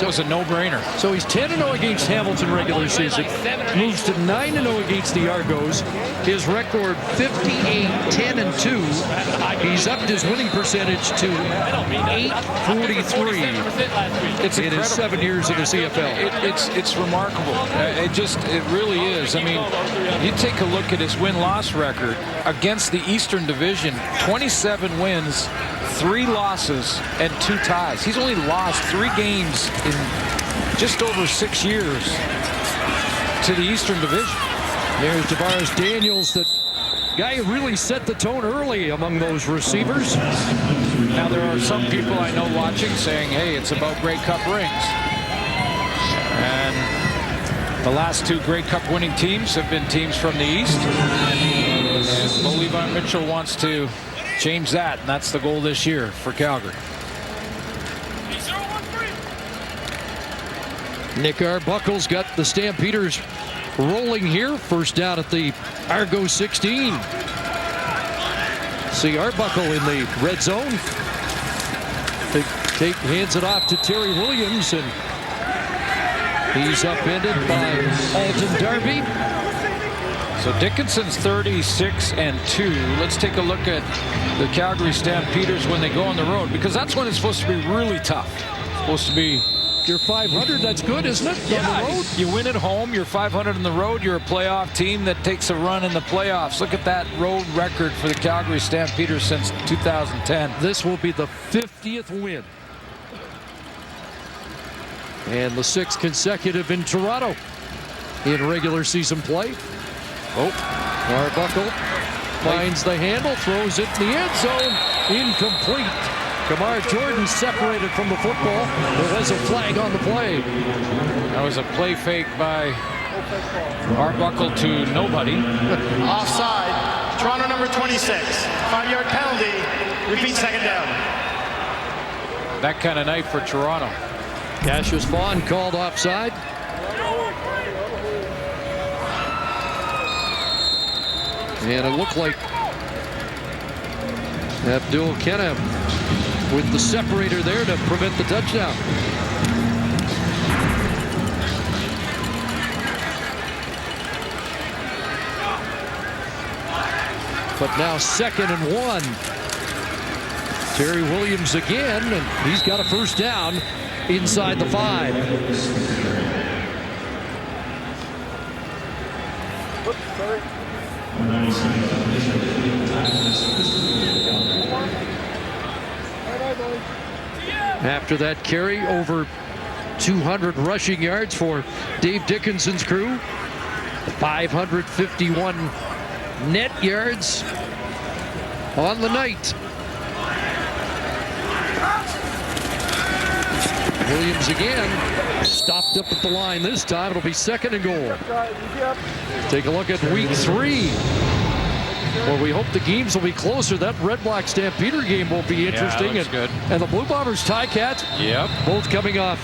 was a no-brainer. So he's 10-0 against Hamilton regular season, moves to 9-0 against the Argos. His record 58-10-2. He's upped his winning percentage to .843. It's in his 7 years in the CFL. It's remarkable. It really is. I mean, you take a look at his win-loss record against the Eastern Division: 27 wins, 3 losses, and 2 ties. He's only lost 3 games in just over 6 years to the Eastern Division. There's Tavares Daniels, the guy who really set the tone early among those receivers. Now, there are some people I know watching saying, hey, it's about Grey Cup rings. And the last 2 Grey Cup winning teams have been teams from the East. And Bo Levi Mitchell wants to change that, and that's the goal this year for Calgary. Nick Arbuckle's got the Stampeders rolling here. First down at the Argo 16. See Arbuckle in the red zone. Hands it off to Terry Williams, and he's upended by Alton Darby. So Dickinson's 36-2. Let's take a look at the Calgary Stampeders when they go on the road, because that's when it's supposed to be really tough. It's supposed to be. You're 500, that's good, isn't it? Yeah, on the road? You win at home, you're 500 on the road, you're a playoff team that takes a run in the playoffs. Look at that road record for the Calgary Stampeders since 2010. This will be the 50th win. And the 6th consecutive in Toronto in regular season play. Arbuckle finds the handle, throws it in the end zone, incomplete. Kamar Jordan separated from the football. There was a flag on the play. That was a play fake by Arbuckle to nobody. Offside. Toronto number 26. 5-yard penalty. Repeat, 2nd down. That kind of night for Toronto. Cassius Vaughn called offside. And it looked like Abdul Kenem with the separator there to prevent the touchdown. But now 2nd and 1. Terry Williams again, and he's got a first down inside the 5. Oops, sorry. After that carry, over 200 rushing yards for Dave Dickinson's crew. 551 net yards on the night. Williams again, stopped up at the line this time. It'll be 2nd and goal. Take a look at week 3. Well, we hope the games will be closer. That Red Black Stampeder game will be interesting. Yeah, good. And the Blue Bombers Ticats, both coming off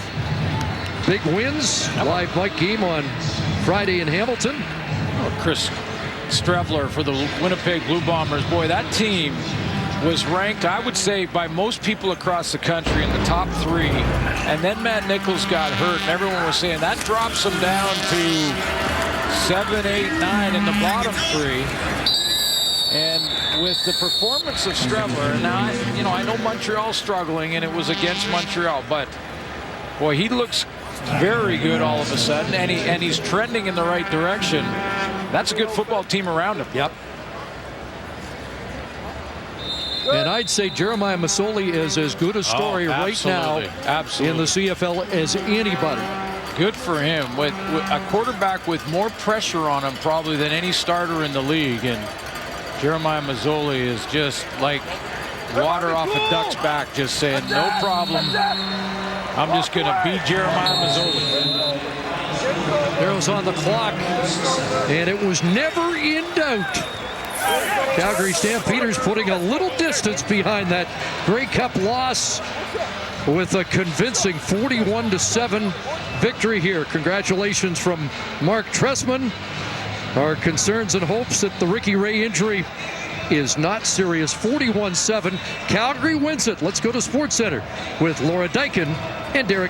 big wins. Live Mike game on Friday in Hamilton. Oh, Chris Strevler for the Winnipeg Blue Bombers. Boy, that team was ranked, I would say, by most people across the country in the top 3. And then Matt Nichols got hurt, and everyone was saying that drops them down to 7, 8, 9 in the bottom 3. And with the performance of Strevler, and now I know Montreal's struggling, and it was against Montreal, but boy, he looks very good all of a sudden, and he's trending in the right direction. That's a good football team around him. Yep. And I'd say Jeremiah Masoli is as good a story right now in the CFL as anybody. Good for him. With a quarterback with more pressure on him probably than any starter in the league. And Jeremiah Masoli is just like water off a duck's back, just saying, no problem. I'm just going to beat Jeremiah Masoli. Arrows on the clock, and it was never in doubt. Calgary Stampeders putting a little distance behind that Grey Cup loss with a convincing 41-7 victory here. Congratulations from Mark Tressman. Our concerns and hopes that the Ricky Ray injury is not serious. 41-7. Calgary wins it. Let's go to SportsCenter with Laura Dykin and Derek.